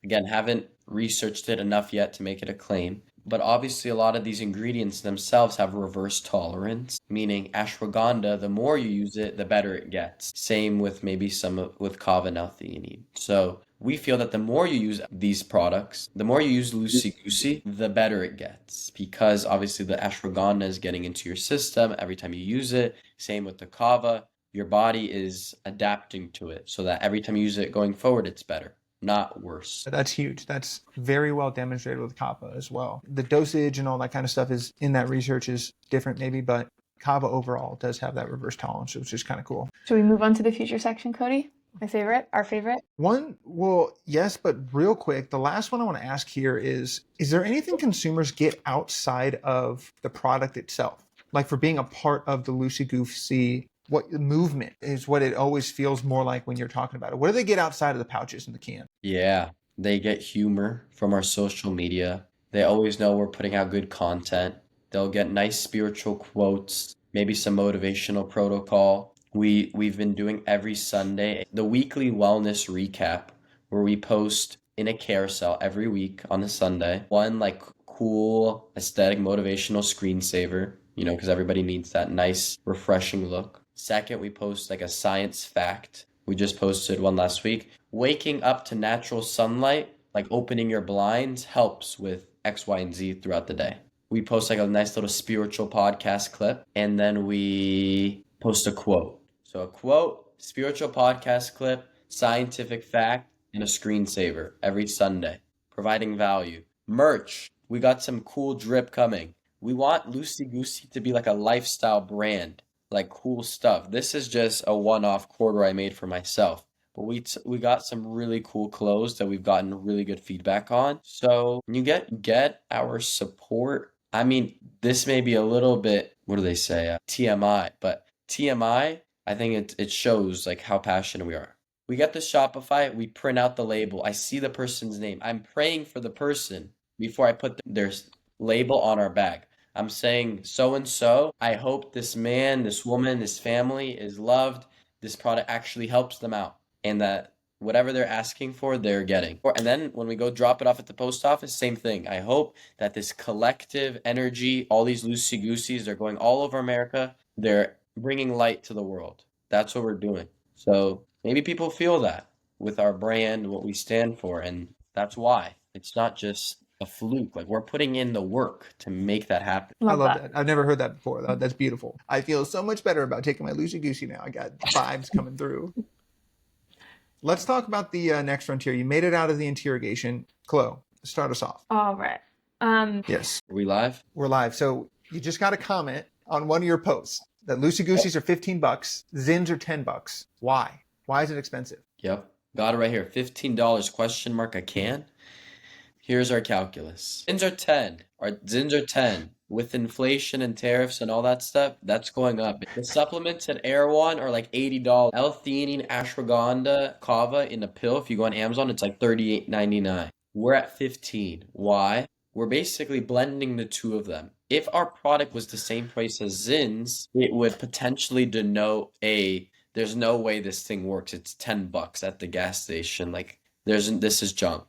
[SPEAKER 3] again, haven't researched it enough yet to make it a claim. But obviously a lot of these ingredients themselves have reverse tolerance, meaning ashwagandha, the more you use it, the better it gets. Same with maybe some with kava and L-theanine. So we feel that the more you use these products, the more you use Lucy Goosey, the better it gets. Because obviously the ashwagandha is getting into your system every time you use it. Same with the kava. Your body is adapting to it so that every time you use it going forward, it's better, not worse.
[SPEAKER 1] That's huge. That's very well demonstrated with kava as well. The dosage and all that kind of stuff is in that research is different maybe, but kava overall does have that reverse tolerance, which is kind of cool.
[SPEAKER 2] Should we move on to the future section, Cody? Our favorite?
[SPEAKER 1] One, well, yes, but real quick, the last one I want to ask here is there anything consumers get outside of the product itself? Like for being a part of the Lucy Goosey, what the movement is what it always feels more like when you're talking about it. What do they get outside of the pouches in the can?
[SPEAKER 3] Yeah, they get humor from our social media. They always know we're putting out good content. They'll get nice spiritual quotes, maybe some motivational protocol. We've been doing every Sunday the weekly wellness recap where we post in a carousel every week on a Sunday. One like cool, aesthetic, motivational screensaver, because everybody needs that nice, refreshing look. Second, we post like a science fact. We just posted one last week. Waking up to natural sunlight, like opening your blinds, helps with X, Y, and Z throughout the day. We post like a nice little spiritual podcast clip, and then we post a quote. So a quote, spiritual podcast clip, scientific fact, and a screensaver every Sunday, providing value. Merch. We got some cool drip coming. We want Lucy Goosey to be like a lifestyle brand, like cool stuff. This is just a one-off quarter I made for myself. But we got some really cool clothes that we've gotten really good feedback on. So you get our support. I mean, this may be a little bit, what do they say? TMI, but TMI, I think it shows like how passionate we are. We get the Shopify, we print out the label. I see the person's name. I'm praying for the person before I put their label on our bag. I'm saying so-and-so, I hope this man, this woman, this family is loved. This product actually helps them out, and that whatever they're asking for, they're getting. And then when we go drop it off at the post office, same thing. I hope that this collective energy, all these Lucy Gooseys, they're going all over America. They're bringing light to the world. That's what we're doing. So maybe people feel that with our brand, what we stand for, and that's why. It's not just a fluke. Like, we're putting in the work to make that happen.
[SPEAKER 1] I love that. I've never heard that before. That's beautiful. I feel so much better about taking my Lucy Goosey now. I got vibes coming through. Let's talk about the next frontier. You made it out of the interrogation. Chloe, start us off.
[SPEAKER 2] All right.
[SPEAKER 1] Yes.
[SPEAKER 3] Are we live?
[SPEAKER 1] We're live. So you just got a comment on one of your posts that Lucy Gooseys are $15, Zins are $10. Why? Why is it expensive?
[SPEAKER 3] Yep. Got it right here. $15 question mark. I can. Here's our calculus. Zins are 10. Our Zins are 10. With inflation and tariffs and all that stuff, that's going up. The supplements at Erewhon are like $80. L-theanine, ashwagandha, kava in a pill. If you go on Amazon, it's like $38.99. We're at 15. Why? We're basically blending the two of them. If our product was the same price as Zins, it would potentially denote there's no way this thing works. It's $10 at the gas station. Like, this is junk.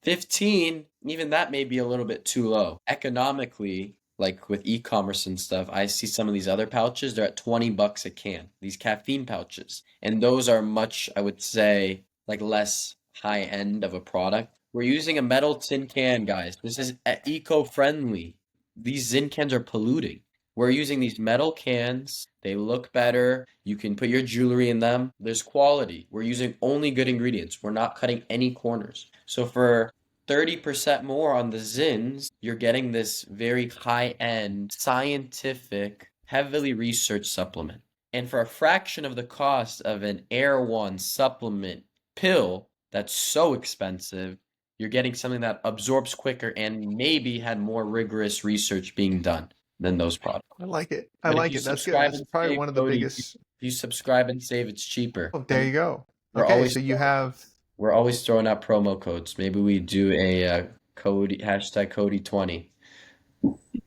[SPEAKER 3] 15, even that may be a little bit too low. Economically, like with e-commerce and stuff, I see some of these other pouches, they're at $20 a can, these caffeine pouches. And those are much, I would say, like less high end of a product. We're using a metal tin can, guys. This is eco-friendly. These Zin cans are polluting. We're using these metal cans. They look better. You can put your jewelry in them. There's quality. We're using only good ingredients. We're not cutting any corners. So for 30% more on the Zins, you're getting this very high-end, scientific, heavily researched supplement. And for a fraction of the cost of an Erewhon supplement pill that's so expensive, you're getting something that absorbs quicker and maybe had more rigorous research being done than those products.
[SPEAKER 1] I like it. I like it. That's good. That's probably one of the biggest.
[SPEAKER 3] If you subscribe and save, it's cheaper.
[SPEAKER 1] Oh, there you go. Okay, so you have...
[SPEAKER 3] We're always throwing out promo codes. Maybe we do a Cody hashtag Cody20.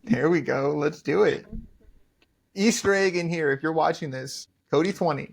[SPEAKER 1] There we go. Let's do it. Easter egg in here. If you're watching this, Cody20.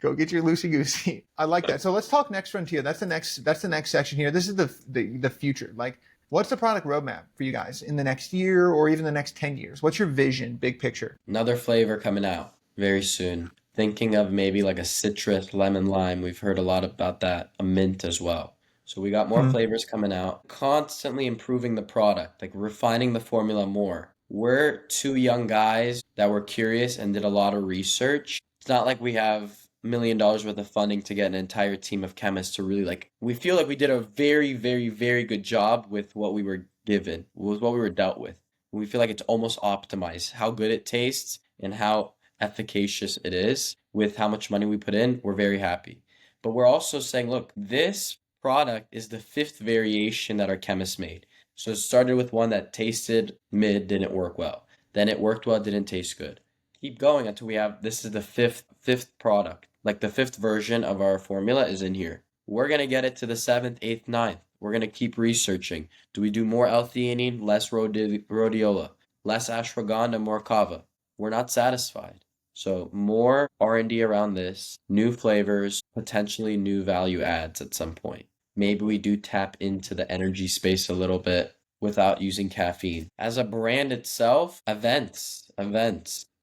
[SPEAKER 1] Go get your Lucy Goosey. I like that. So let's talk next frontier. That's the next section here. This is the future. Like, what's the product roadmap for you guys in the next year or even the next 10 years? What's your vision, big picture?
[SPEAKER 3] Another flavor coming out very soon. Thinking of maybe like a citrus, lemon, lime. We've heard a lot about that. A mint as well. So we got more flavors coming out. Constantly improving the product, like refining the formula more. We're two young guys that were curious and did a lot of research. It's not like we have $1 million worth of funding to get an entire team of chemists to really we feel like we did a very, very, very good job with what we were given, with what we were dealt with. We feel like it's almost optimized. How good it tastes and how efficacious it is with how much money we put in, we're very happy. But we're also saying, look, this product is the 5th variation that our chemists made. So it started with one that tasted mid, didn't work well. Then it worked well, didn't taste good. Keep going until we have, this is the fifth product. Like the 5th version of our formula is in here. We're going to get it to the 7th, 8th, 9th. We're going to keep researching. Do we do more L-theanine, less rhodiola, less ashwagandha, more kava? We're not satisfied. So more R&D around this, new flavors, potentially new value adds at some point. maybe we do tap into the energy space a little bit without using caffeine. As a brand itself, events.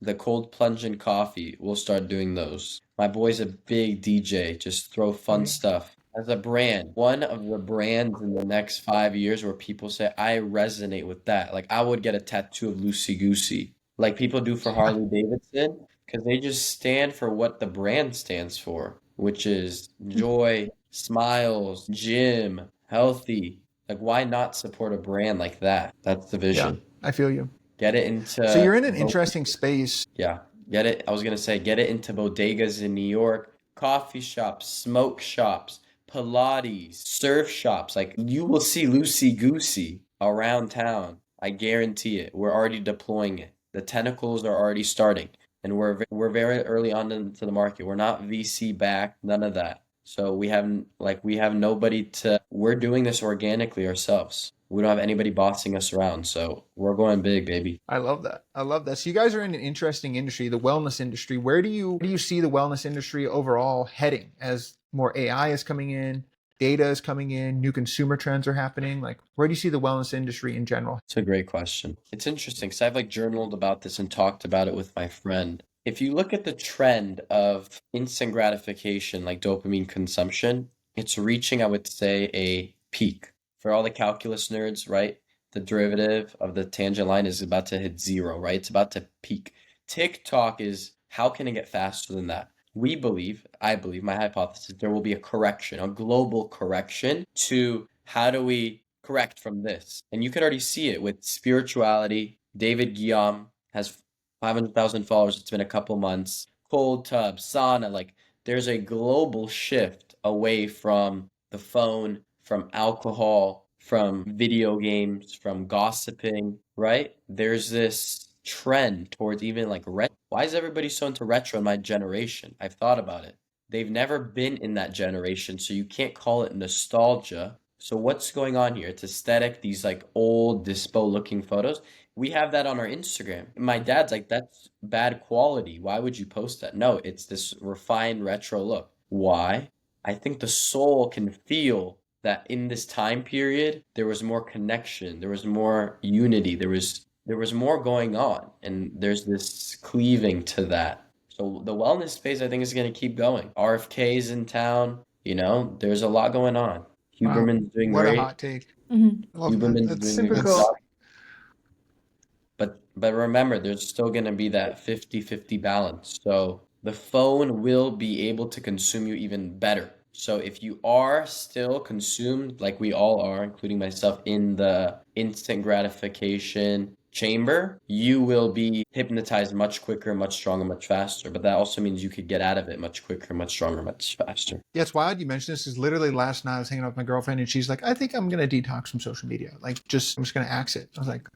[SPEAKER 3] The cold plunge in coffee, we'll start doing those. My boy's a big DJ, just throw fun stuff. As a brand, one of the brands in the next 5 years where people say, I resonate with that. Like I would get a tattoo of Lucy Goosey, like people do for Harley Davidson, because they just stand for what the brand stands for, which is joy, smiles, gym, healthy. Like, why not support a brand like that? That's the
[SPEAKER 1] Yeah,
[SPEAKER 3] vision.
[SPEAKER 1] I feel you.
[SPEAKER 3] Get it
[SPEAKER 1] So
[SPEAKER 3] into,
[SPEAKER 1] you're in an interesting space.
[SPEAKER 3] yeah, get it. I was gonna say, get it into bodegas in New York, coffee shops, smoke shops, Pilates, surf shops. Like, you will see Lucy Goosey around town. I guarantee it. We're already deploying it. The tentacles are already starting, and we're very early on into the market. We're not VC backed, none of that. So we have nobody to. We're doing this organically ourselves. We don't have anybody bossing us around, so we're going big, baby.
[SPEAKER 1] I love that. I love that. So you guys are in an interesting industry, the wellness industry. Where do you see the wellness industry overall heading as more AI is coming in, data is coming in, new consumer trends are happening? Like, where do you see the wellness industry in general?
[SPEAKER 3] It's a great question. It's interesting because I've like journaled about this and talked about it with my friend. If you look at the trend of instant gratification, like dopamine consumption, it's reaching, I would say, a peak. For all the calculus nerds, right? The derivative of the tangent line is about to hit zero, right? It's about to peak. TikTok is, how can it get faster than that? I believe, my hypothesis, there will be a correction, a global correction to how do we correct from this? And you can already see it with spirituality. David Guillaume has 500,000 followers. It's been a couple months. Cold tub, sauna, like there's a global shift away from the phone, from alcohol, from video games, from gossiping, right? There's this trend towards even like retro. Why is everybody so into retro in my generation? I've thought about it. They've never been in that generation, so you can't call it nostalgia. So what's going on here? It's aesthetic, these like old dispo looking photos. We have that on our Instagram. My dad's like, that's bad quality. Why would you post that? No, it's this refined retro look. Why? I think the soul can feel that in this time period, there was more connection, there was more unity, there was more going on, and there's this cleaving to that. So the wellness space, I think, is going to keep going. RFK's in town, there's a lot going on.
[SPEAKER 1] Wow,
[SPEAKER 3] Huberman's doing
[SPEAKER 1] what a
[SPEAKER 3] great.
[SPEAKER 1] hot take.
[SPEAKER 2] Mhm.
[SPEAKER 1] I love that.
[SPEAKER 3] Huberman's
[SPEAKER 1] That's
[SPEAKER 3] doing
[SPEAKER 2] Super
[SPEAKER 3] a good
[SPEAKER 2] cool.
[SPEAKER 3] job. But remember, there's still going to be that 50-50 balance. So the phone will be able to consume you even better. So if you are still consumed, like we all are, including myself, in the instant gratification chamber, you will be hypnotized much quicker, much stronger, much faster. But that also means you could get out of it much quicker, much stronger, much faster.
[SPEAKER 1] Yeah, it's wild you mentioned this because literally last night I was hanging out with my girlfriend and she's like, I think I'm going to detox from social media. Like, I'm just going to axe it. I was like,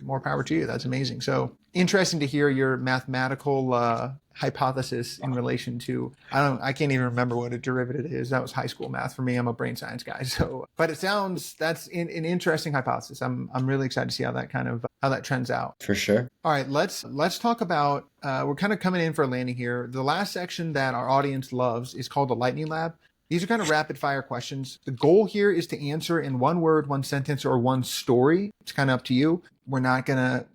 [SPEAKER 1] more power to you. That's amazing. So interesting to hear your mathematical hypothesis in relation to, I can't even remember what a derivative is. That was high school math for me. I'm a brain science guy. So, but it sounds, that's an interesting hypothesis. I'm really excited to see how that trends out.
[SPEAKER 3] For sure.
[SPEAKER 1] All right, let's talk about, we're kind of coming in for a landing here. The last section that our audience loves is called the lightning lab. These are kind of rapid fire questions. The goal here is to answer in one word, one sentence, or one story. It's kind of up to you. We're not gonna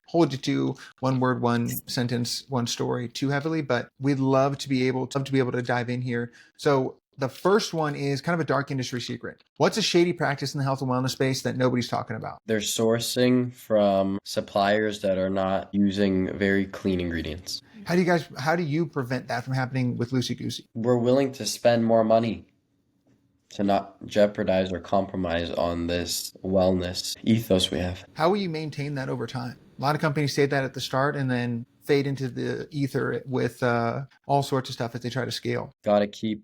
[SPEAKER 1] hold you to one word, one sentence, one story too heavily, but we'd love to be able to dive in here. So the first one is kind of a dark industry secret. What's a shady practice in the health and wellness space that nobody's talking about?
[SPEAKER 3] They're sourcing from suppliers that are not using very clean ingredients.
[SPEAKER 1] How do you prevent that from happening with Lucy Goosey?
[SPEAKER 3] We're willing to spend more money to not jeopardize or compromise on this wellness ethos we have.
[SPEAKER 1] How will you maintain that over time? A lot of companies say that at the start and then fade into the ether with all sorts of stuff as they try to scale.
[SPEAKER 3] Gotta keep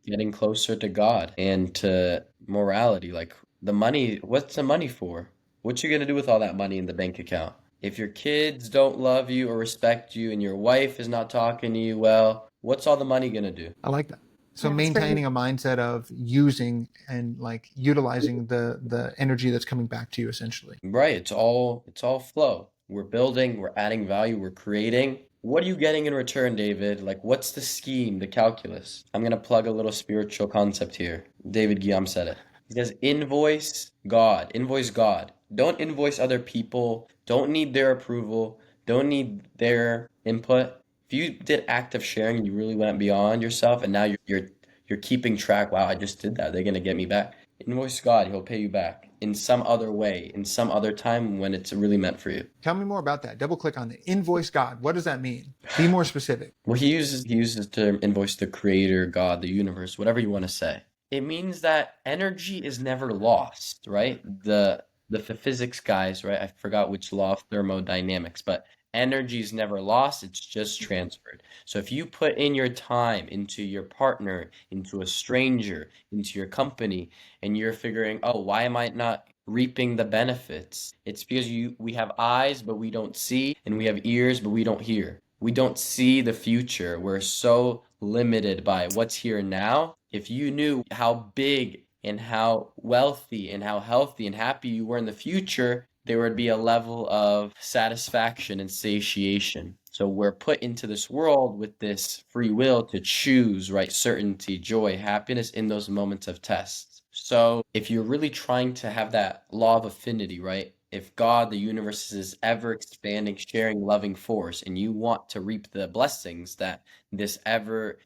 [SPEAKER 3] getting closer to God and to morality. Like the money, what's the money for? What you gonna do with all that money in the bank account? If your kids don't love you or respect you and your wife is not talking to you well, what's all the money gonna do?
[SPEAKER 1] I like that. So
[SPEAKER 2] Yeah,
[SPEAKER 1] maintaining a mindset of using and like utilizing the energy that's coming back to you essentially.
[SPEAKER 3] Right, it's all flow. We're building, we're adding value, we're creating. What are you getting in return, David? Like, what's the scheme, the calculus? I'm gonna plug a little spiritual concept here. David Guillaume said it. He says, invoice God. Invoice God. Don't invoice other people. Don't need their approval. Don't need their input. If you did active sharing and you really went beyond yourself, and now you're keeping track. Wow, I just did that. They're gonna get me back. Invoice God. He'll pay you back in some other way, in some other time when it's really meant for you.
[SPEAKER 1] Tell me more about that. Double click on the invoice God. What does that mean? Be more specific.
[SPEAKER 3] Well, he uses the term invoice the creator, God, the universe, whatever you want to say. It means that energy is never lost, right? The physics guys, right? I forgot which law of thermodynamics, but energy is never lost, it's just transferred. So if you put in your time into your partner, into a stranger, into your company, and you're figuring, oh, why am I not reaping the benefits? It's because we have eyes, but we don't see, and we have ears, but we don't hear. We don't see the future. We're so limited by what's here now. If you knew how big and how wealthy and how healthy and happy you were in the future, there would be a level of satisfaction and satiation. So we're put into this world with this free will to choose, right? Certainty, joy, happiness in those moments of tests. So if you're really trying to have that law of affinity, right? If God, the universe, is ever expanding, sharing, loving force, and you want to reap the blessings that this ever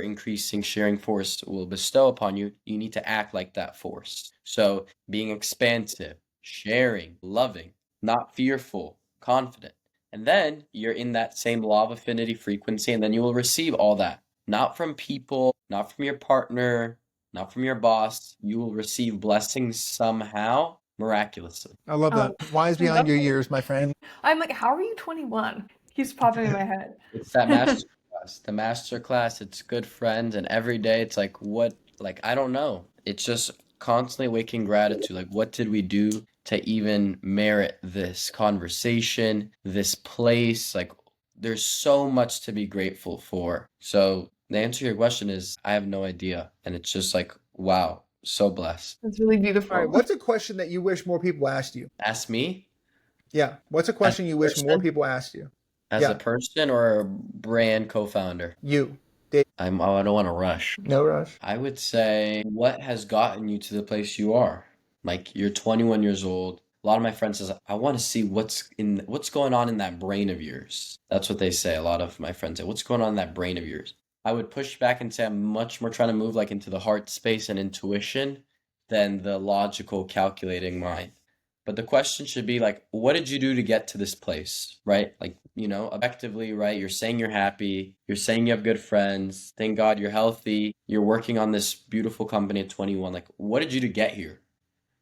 [SPEAKER 3] increasing sharing force will bestow upon you, you need to act like that force. So being expansive, sharing, loving, not fearful, confident. And then you're in that same law of affinity frequency, and then you will receive all that. Not from people, not from your partner, not from your boss. You will receive blessings somehow, miraculously.
[SPEAKER 1] I love that.
[SPEAKER 2] Oh,
[SPEAKER 1] Wise
[SPEAKER 2] I
[SPEAKER 1] beyond
[SPEAKER 2] love
[SPEAKER 1] your
[SPEAKER 2] it.
[SPEAKER 1] years, my friend.
[SPEAKER 2] I'm like, how are you 21? Keeps popping in my head.
[SPEAKER 3] It's that master class. The master class, it's good friends, and every day it's like, what, like, I don't know. It's just constantly waking gratitude. Like, what did we do to even merit this conversation, this place? Like, there's so much to be grateful for. So, the answer to your question is, I have no idea. And it's just like, wow, so blessed.
[SPEAKER 2] It's really
[SPEAKER 1] All right.
[SPEAKER 2] beautiful.
[SPEAKER 1] What's a question that you wish more people asked you?
[SPEAKER 3] Ask me
[SPEAKER 1] Yeah. What's a
[SPEAKER 3] as
[SPEAKER 1] question
[SPEAKER 3] a
[SPEAKER 1] you wish more
[SPEAKER 3] person,
[SPEAKER 1] people asked you?
[SPEAKER 3] as a
[SPEAKER 1] Yeah.
[SPEAKER 3] person or a brand co-founder.
[SPEAKER 1] You.
[SPEAKER 3] I don't want to rush.
[SPEAKER 1] No rush.
[SPEAKER 3] I would say, what has gotten you to the place you are? Like, you're 21 years old. A lot of my friends says, I want to see what's going on in that brain of yours. That's what they say. A lot of my friends say, what's going on in that brain of yours? I would push back and say I'm much more trying to move like into the heart space and intuition than the logical calculating mind. But the question should be like, what did you do to get to this place, right? Like, objectively, right? You're saying you're happy. You're saying you have good friends. Thank God you're healthy. You're working on this beautiful company at 21. Like, what did you do to get here?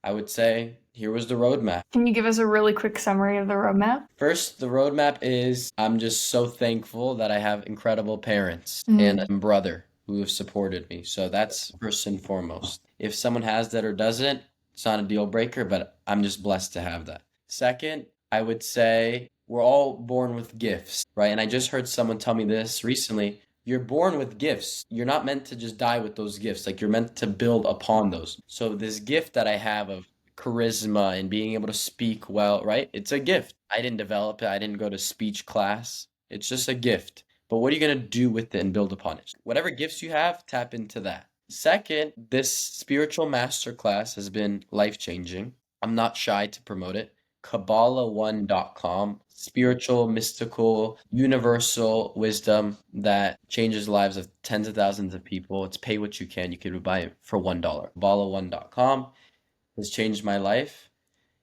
[SPEAKER 3] I would say here was the roadmap.
[SPEAKER 2] Can you give us a really quick summary of the roadmap?
[SPEAKER 3] First, the roadmap is I'm just so thankful that I have incredible parents and a brother who have supported me. So that's first and foremost. If someone has that or doesn't, it's not a deal breaker, but I'm just blessed to have that. Second, I would say we're all born with gifts, right? And I just heard someone tell me this recently. You're born with gifts. You're not meant to just die with those gifts. Like, you're meant to build upon those. So this gift that I have of charisma and being able to speak well, right? It's a gift. I didn't develop it. I didn't go to speech class. It's just a gift. But what are you going to do with it and build upon it? Whatever gifts you have, tap into that. Second, this spiritual masterclass has been life-changing. I'm not shy to promote it. Kabbalah1.com, spiritual, mystical, universal wisdom that changes the lives of tens of thousands of people. It's pay what you can. You could buy it for $1. Kabbalah1.com has changed my life.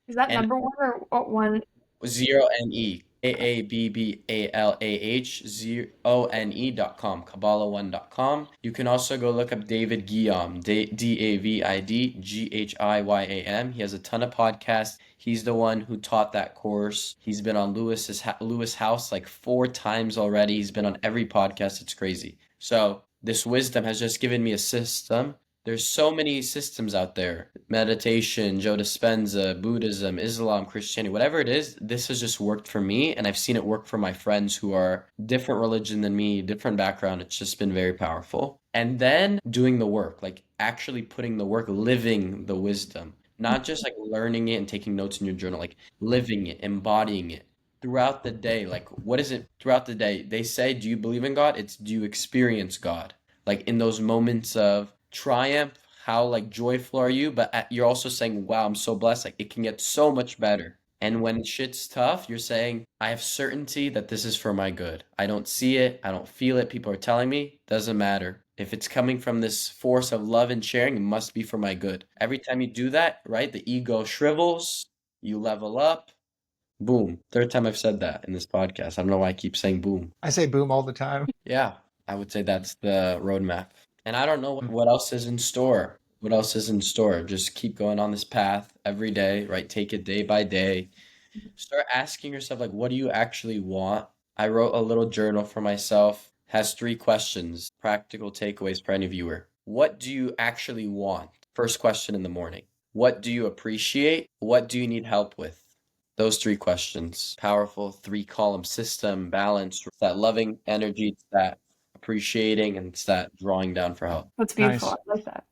[SPEAKER 2] Is that
[SPEAKER 3] And
[SPEAKER 2] number one or what one?
[SPEAKER 3] zero NE. KABBALAH0NE.com, Kabbalah1.com. You can also go look up David Guillaume, DavidGhiam. He has a ton of podcasts. He's the one who taught that course. He's been on Lewis House like 4 times already. He's been on every podcast. It's crazy. So this wisdom has just given me a system. There's so many systems out there. Meditation, Joe Dispenza, Buddhism, Islam, Christianity, whatever it is, this has just worked for me, and I've seen it work for my friends who are different religion than me, different background. It's just been very powerful. And then doing the work, like actually putting the work, living the wisdom, not just like learning it and taking notes in your journal, like living it, embodying it. throughout the day. Like, what is it throughout the day? They say, do you believe in God? It's, do you experience God? Like in those moments of triumph, how like joyful are you? But you're also saying, wow, I'm so blessed. Like it can get so much better. And when shit's tough, you're saying, I have certainty that this is for my good. I don't see it. I don't feel it. People are telling me. Doesn't matter. If it's coming from this force of love and sharing, it must be for my good. Every time you do that, right, the ego shrivels, you level up. Boom. Third time I've said that in this podcast. I don't know why I keep saying boom.
[SPEAKER 1] I say boom all the time.
[SPEAKER 3] Yeah, I would say that's the roadmap. And I don't know what else is in store. What else is in store? Just keep going on this path every day, right? Take it day by day. Start asking yourself, like, what do you actually want? I wrote a little journal for myself. Has 3 questions, practical takeaways for any viewer. What do you actually want? First question in the morning. What do you appreciate? What do you need help with? Those 3 questions. Powerful 3-column system, balance, it's that loving energy, it's that appreciating, and it's that drawing down for help.
[SPEAKER 2] That's beautiful.
[SPEAKER 1] Nice.
[SPEAKER 2] I like that.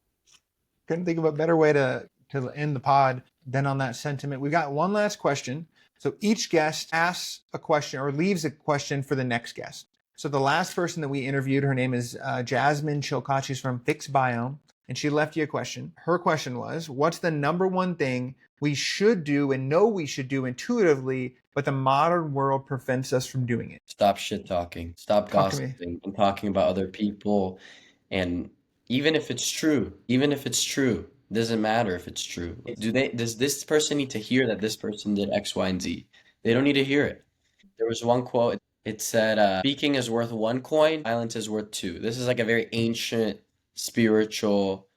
[SPEAKER 1] Couldn't think of a better way to end the pod than on that sentiment. We've got one last question. So each guest asks a question or leaves a question for the next guest. So the last person that we interviewed, her name is Jasmine Chilcott. She's from Fixed Biome, and she left you a question. Her question was, what's the number one thing we should do and know we should do intuitively, but the modern world prevents us from doing it?
[SPEAKER 3] Stop shit talking. Stop
[SPEAKER 1] Talk to me.
[SPEAKER 3] gossiping and talking about other people. And even if it's true, doesn't matter if it's true. Does this person need to hear that this person did X, Y, and Z? They don't need to hear it. There was one quote, it said, speaking is worth 1 coin, silence is worth 2. This is like a very ancient spiritual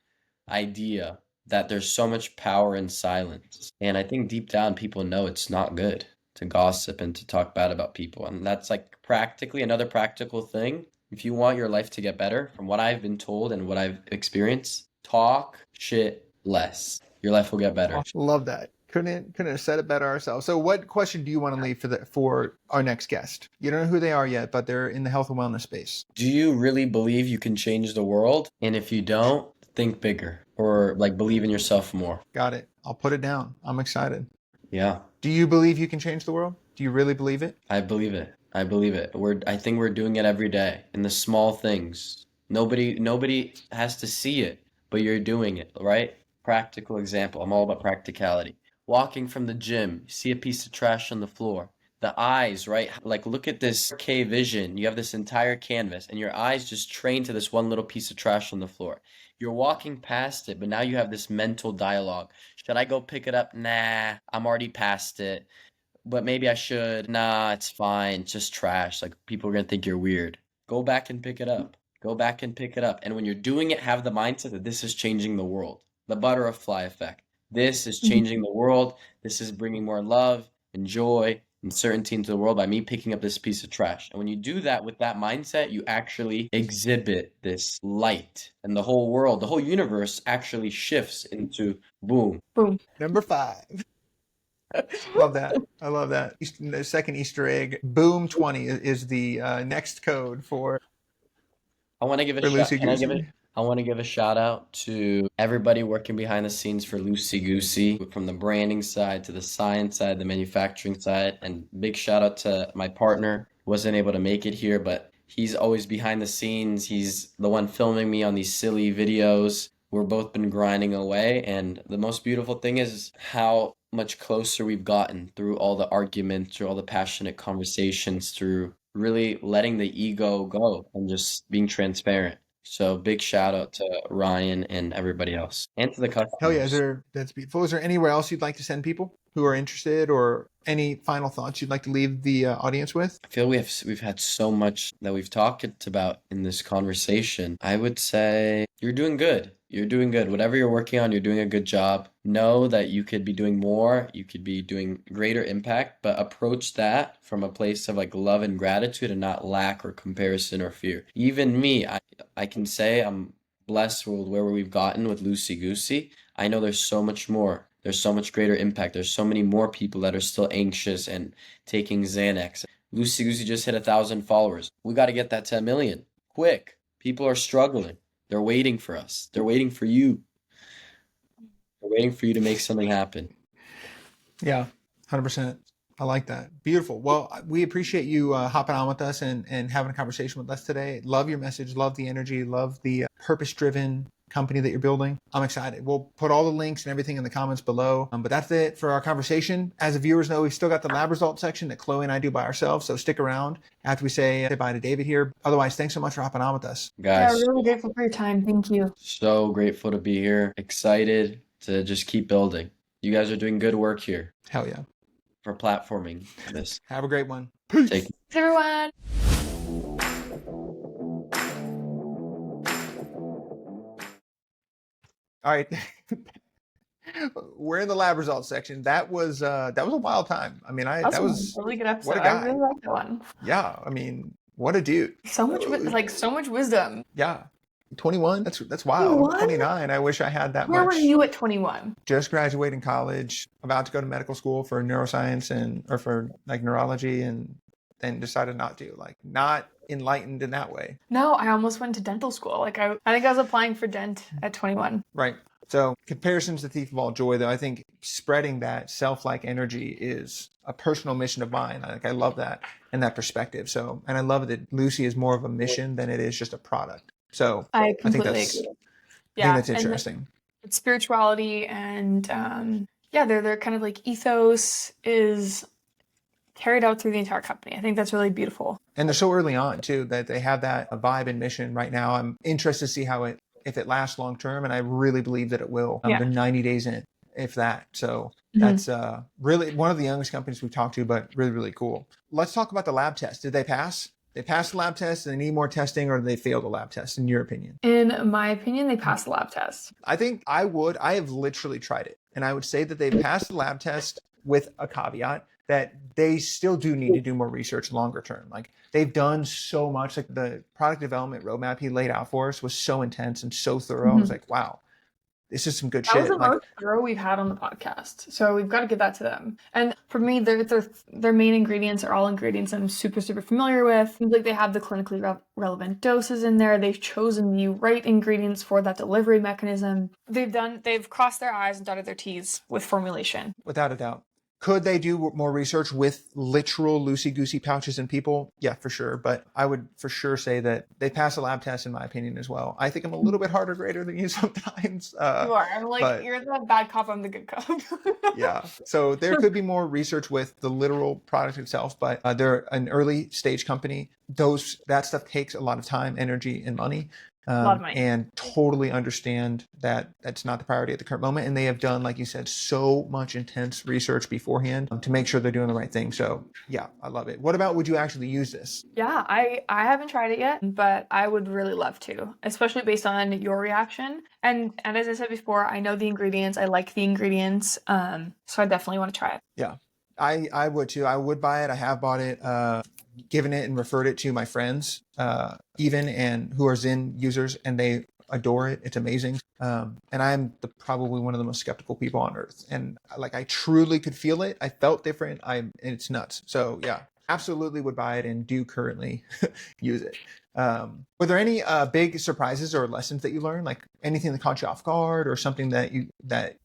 [SPEAKER 3] idea that there's so much power in silence. And I think deep down people know it's not good to gossip and to talk bad about people. And that's like practically another practical thing. If you want your life to get better, from what I've been told and what I've experienced, talk shit less. Your life will get better.
[SPEAKER 1] Love that. Couldn't have said it better ourselves. So what question do you want to leave for our next guest? You don't know who they are yet, but they're in the health and wellness space.
[SPEAKER 3] Do you really believe you can change the world? And if you don't, think bigger or like believe in yourself more.
[SPEAKER 1] Got it. I'll put it down. I'm excited.
[SPEAKER 3] Yeah.
[SPEAKER 1] Do you believe you can change the world? Do you really believe it?
[SPEAKER 3] I believe it. I believe it. I think we're doing it every day in the small things. Nobody has to see it, but you're doing it, right? Practical example. I'm all about practicality. Walking from the gym, you see a piece of trash on the floor. The eyes, right? Like look at this 4K vision. You have this entire canvas and your eyes just train to this one little piece of trash on the floor. You're walking past it, but now you have this mental dialogue. Should I go pick it up? Nah, I'm already past it. But maybe I should. Nah, it's fine. It's just trash. Like people are going to think you're weird. Go back and pick it up. Go back and pick it up. And when you're doing it, have the mindset that this is changing the world. The butterfly effect. This is changing the world. This is bringing more love and joy and certainty into the world by me picking up this piece of trash. And when you do that with that mindset, you actually exhibit this light. And the whole world, the whole universe actually shifts into boom.
[SPEAKER 2] Boom.
[SPEAKER 1] Number 5. Love that. I love that. The second Easter egg, boom 20 is the next code for
[SPEAKER 3] I want to give a
[SPEAKER 1] Lucy
[SPEAKER 3] shout.
[SPEAKER 1] Goosey.
[SPEAKER 3] I want to give a shout out to everybody working behind the scenes for Lucy Goosey, from the branding side to the science side, the manufacturing side, and big shout out to my partner. Wasn't able to make it here, but he's always behind the scenes. He's the one filming me on these silly videos. We've both been grinding away, and the most beautiful thing is how much closer we've gotten through all the arguments, through all the passionate conversations, through really letting the ego go and just being transparent. So big shout out to Ryan and everybody else, and to the customers.
[SPEAKER 1] Hell yeah, that's beautiful. Is there anywhere else you'd like to send people who are interested, or any final thoughts you'd like to leave the audience with?
[SPEAKER 3] I feel we've had so much that we've talked about in this conversation. I would say you're doing good. You're doing good. Whatever you're working on, you're doing a good job. Know that you could be doing more. You could be doing greater impact, but approach that from a place of like love and gratitude and not lack or comparison or fear. Even me, I can say I'm blessed with where we've gotten with Lucy Goosey. I know there's so much more. There's so much greater impact. There's so many more people that are still anxious and taking Xanax. Lucy Goosey just hit 1,000 followers. We got to get that to 1 million. Quick. People are struggling. They're waiting for us. They're waiting for you. They're waiting for you to make something happen.
[SPEAKER 1] Yeah, 100%. I like that. Beautiful. Well, we appreciate you hopping on with us and having a conversation with us today. Love your message. Love the energy. Love the purpose-driven company that you're building. I'm excited. We'll put all the links and everything in the comments below. But that's it for our conversation. As the viewers know, we've still got the lab results section that Chloe and I do by ourselves. So stick around after we say goodbye to David here. Otherwise, thanks so much for hopping on with us.
[SPEAKER 2] Yeah,
[SPEAKER 3] Guys,
[SPEAKER 2] really grateful for your time. Thank you.
[SPEAKER 3] so grateful to be here. Excited to just keep building. You guys are doing good work here
[SPEAKER 1] Hell yeah.
[SPEAKER 3] for platforming this.
[SPEAKER 1] Have a great one. Peace.
[SPEAKER 3] Take
[SPEAKER 2] Thanks, everyone.
[SPEAKER 1] All right. We're in the lab results section. That was a wild time. I mean,
[SPEAKER 2] That
[SPEAKER 1] that
[SPEAKER 2] was
[SPEAKER 1] was
[SPEAKER 2] a really good episode.
[SPEAKER 1] what a
[SPEAKER 2] I
[SPEAKER 1] guy.
[SPEAKER 2] really liked that one.
[SPEAKER 1] Yeah. I mean, what a dude.
[SPEAKER 2] So much, so much wisdom.
[SPEAKER 1] Yeah. 21. That's wild.
[SPEAKER 2] 21?
[SPEAKER 1] 29. I wish I had that
[SPEAKER 2] Where
[SPEAKER 1] much.
[SPEAKER 2] were you at 21?
[SPEAKER 1] Just graduating college, about to go to medical school for neuroscience or for like neurology, and then decided not to. Like, not enlightened in that way.
[SPEAKER 2] No, I almost went to dental school. Like I think I was applying for dent at 21.
[SPEAKER 1] Right. So comparison's the thief of all joy, though. I think spreading that self-like energy is a personal mission of mine. I love that and that perspective. So, and I love that Lucy is more of a mission than it is just a product. So
[SPEAKER 2] I
[SPEAKER 1] think
[SPEAKER 2] completely
[SPEAKER 1] that's
[SPEAKER 2] agree.
[SPEAKER 1] I
[SPEAKER 2] Yeah,
[SPEAKER 1] think that's
[SPEAKER 2] and
[SPEAKER 1] interesting.
[SPEAKER 2] it's spirituality and yeah, they're kind of like ethos is carried out through the entire company. I think that's really beautiful.
[SPEAKER 1] And they're so early on too that they have that vibe and mission right now. I'm interested to see if it lasts long term, and I really believe that it will.
[SPEAKER 2] Yeah.
[SPEAKER 1] They're 90 days in, if that. So
[SPEAKER 2] Mhm.
[SPEAKER 1] that's really one of the youngest companies we've talked to, but really, really cool. Let's talk about the lab test. Did they pass? They passed the lab test, and they need more testing, or did they fail the lab test, in your opinion?
[SPEAKER 2] In my opinion, they passed the lab test.
[SPEAKER 1] I think I have literally tried it, and I would say that they've passed the lab test with a caveat that they still do need to do more research longer term. Like, they've done so much. Like, the product development roadmap he laid out for us was so intense and so thorough. I was like, wow, this is some good
[SPEAKER 2] That was
[SPEAKER 1] shit.
[SPEAKER 2] the
[SPEAKER 1] Like,
[SPEAKER 2] most thorough we've had on the podcast. So we've got to give that to them. And for me, their main ingredients are all ingredients I'm super, super familiar with. Like, they have the clinically relevant doses in there. They've chosen the right ingredients for that delivery mechanism. They've crossed their I's and dotted their T's with formulation.
[SPEAKER 1] without a doubt. Could they do more research with literal Lucy Goosey pouches in people? Yeah, for sure. But I would for sure say that they pass a lab test, in my opinion, as well. I think I'm a little bit harder grader than you sometimes.
[SPEAKER 2] You are. I'm like,
[SPEAKER 1] but-
[SPEAKER 2] you're the bad cop, I'm the good cop.
[SPEAKER 1] Yeah. So there could be more research with the literal product itself, but they're an early stage company. That stuff takes a lot of time, energy, and money.
[SPEAKER 2] A lot of money.
[SPEAKER 1] And totally understand that that's not the priority at the current moment. And they have done, like you said, so much intense research beforehand to make sure they're doing the right thing. So yeah, I love it. What about, would you actually use this?
[SPEAKER 2] Yeah, I haven't tried it yet, but I would really love to, especially based on your reaction. And as I said before, I know the ingredients. I like the ingredients. So I definitely want to try it.
[SPEAKER 1] Yeah, I would too. I would buy it. I have bought it, given it and referred it to my friends, and who are Zen users, and they adore it. It's amazing. And I'm probably one of the most skeptical people on earth. And like, I truly could feel it. I felt different. It's nuts. So yeah, absolutely would buy it and do currently use it. Were there any big surprises or lessons that you learned? Like anything that caught you off guard or something that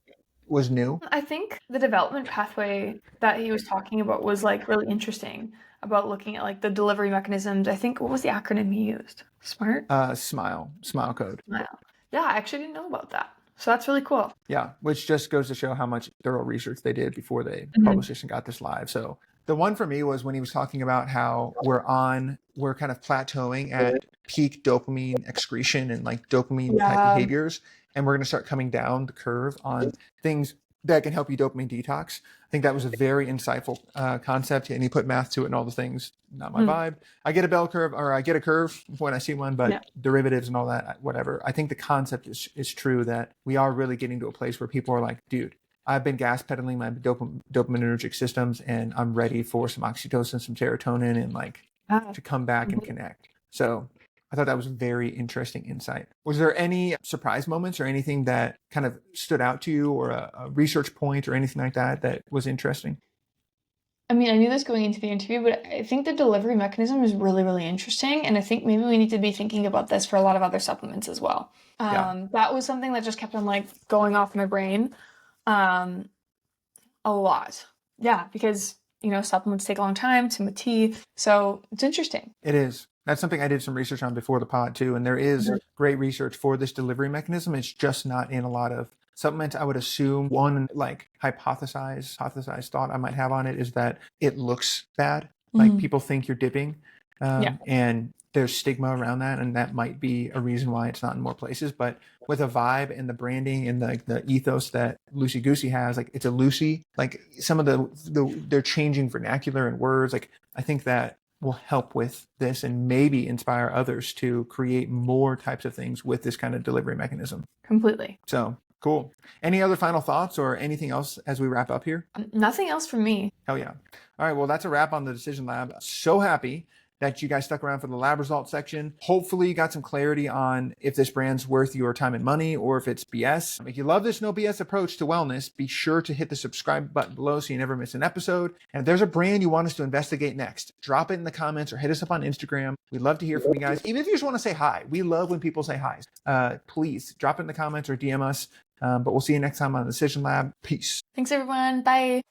[SPEAKER 1] was new?
[SPEAKER 2] I think the development pathway that he was talking about was like really interesting about looking at like the delivery mechanisms. I think, what was the acronym he used? SMART?
[SPEAKER 1] Smile code.
[SPEAKER 2] Smile. Yeah, I actually didn't know about that. So that's really cool.
[SPEAKER 1] Yeah, which just goes to show how much thorough research they did before they
[SPEAKER 2] Mhm.
[SPEAKER 1] published this and got this live. So the one for me was when he was talking about how we're kind of plateauing at peak dopamine excretion and like dopamine type
[SPEAKER 2] Yeah.
[SPEAKER 1] behaviors. And we're going to start coming down the curve on things that can help you dopamine detox. I think that was a very insightful concept, and he put math to it and all the things. Not my vibe. I get a bell curve, or I get a curve when I see one, but
[SPEAKER 2] Yeah.
[SPEAKER 1] derivatives and all that, whatever. I think the concept is true, that we are really getting to a place where people are like, dude, I've been gas pedaling my dopaminergic systems, and I'm ready for some oxytocin, some serotonin, and like to come back and connect. So I thought that was a very interesting insight. Was there any surprise moments or anything that kind of stood out to you, or a research point or anything like that was interesting?
[SPEAKER 2] I mean, I knew this going into the interview, but I think the delivery mechanism is really, really interesting. And I think maybe we need to be thinking about this for a lot of other supplements as well.
[SPEAKER 1] Yeah.
[SPEAKER 2] That was something that just kept on like going off my brain a lot. Yeah, because supplements take a long time, some with tea. So it's interesting.
[SPEAKER 1] It is. That's something I did some research on before the pod too. And there is great research for this delivery mechanism. It's just not in a lot of supplements. I would assume one like hypothesized thought I might have on it is that it looks bad. Like people think you're dipping. And there's stigma around that, and that might be a reason why it's not in more places. But with a vibe and the branding and the ethos that Lucy Goosey has, like it's a Lucy, like some of they're changing vernacular and words. Like I think that will help with this and maybe inspire others to create more types of things with this kind of delivery mechanism.
[SPEAKER 2] Completely.
[SPEAKER 1] So cool. Any other final thoughts or anything else as we wrap up here?
[SPEAKER 2] Nothing else from me.
[SPEAKER 1] Hell yeah. All right. Well, that's a wrap on the Decision Lab. So happy that you guys stuck around for the lab results section. Hopefully you got some clarity on if this brand's worth your time and money or if it's BS. If you love this no BS approach to wellness, be sure to hit the subscribe button below so you never miss an episode. And if there's a brand you want us to investigate next, drop it in the comments or hit us up on Instagram. We'd love to hear from you guys. Even if you just want to say hi, we love when people say hi. Please drop it in the comments or DM us. But we'll see you next time on the Decision Lab. Peace.
[SPEAKER 2] Thanks, everyone. Bye.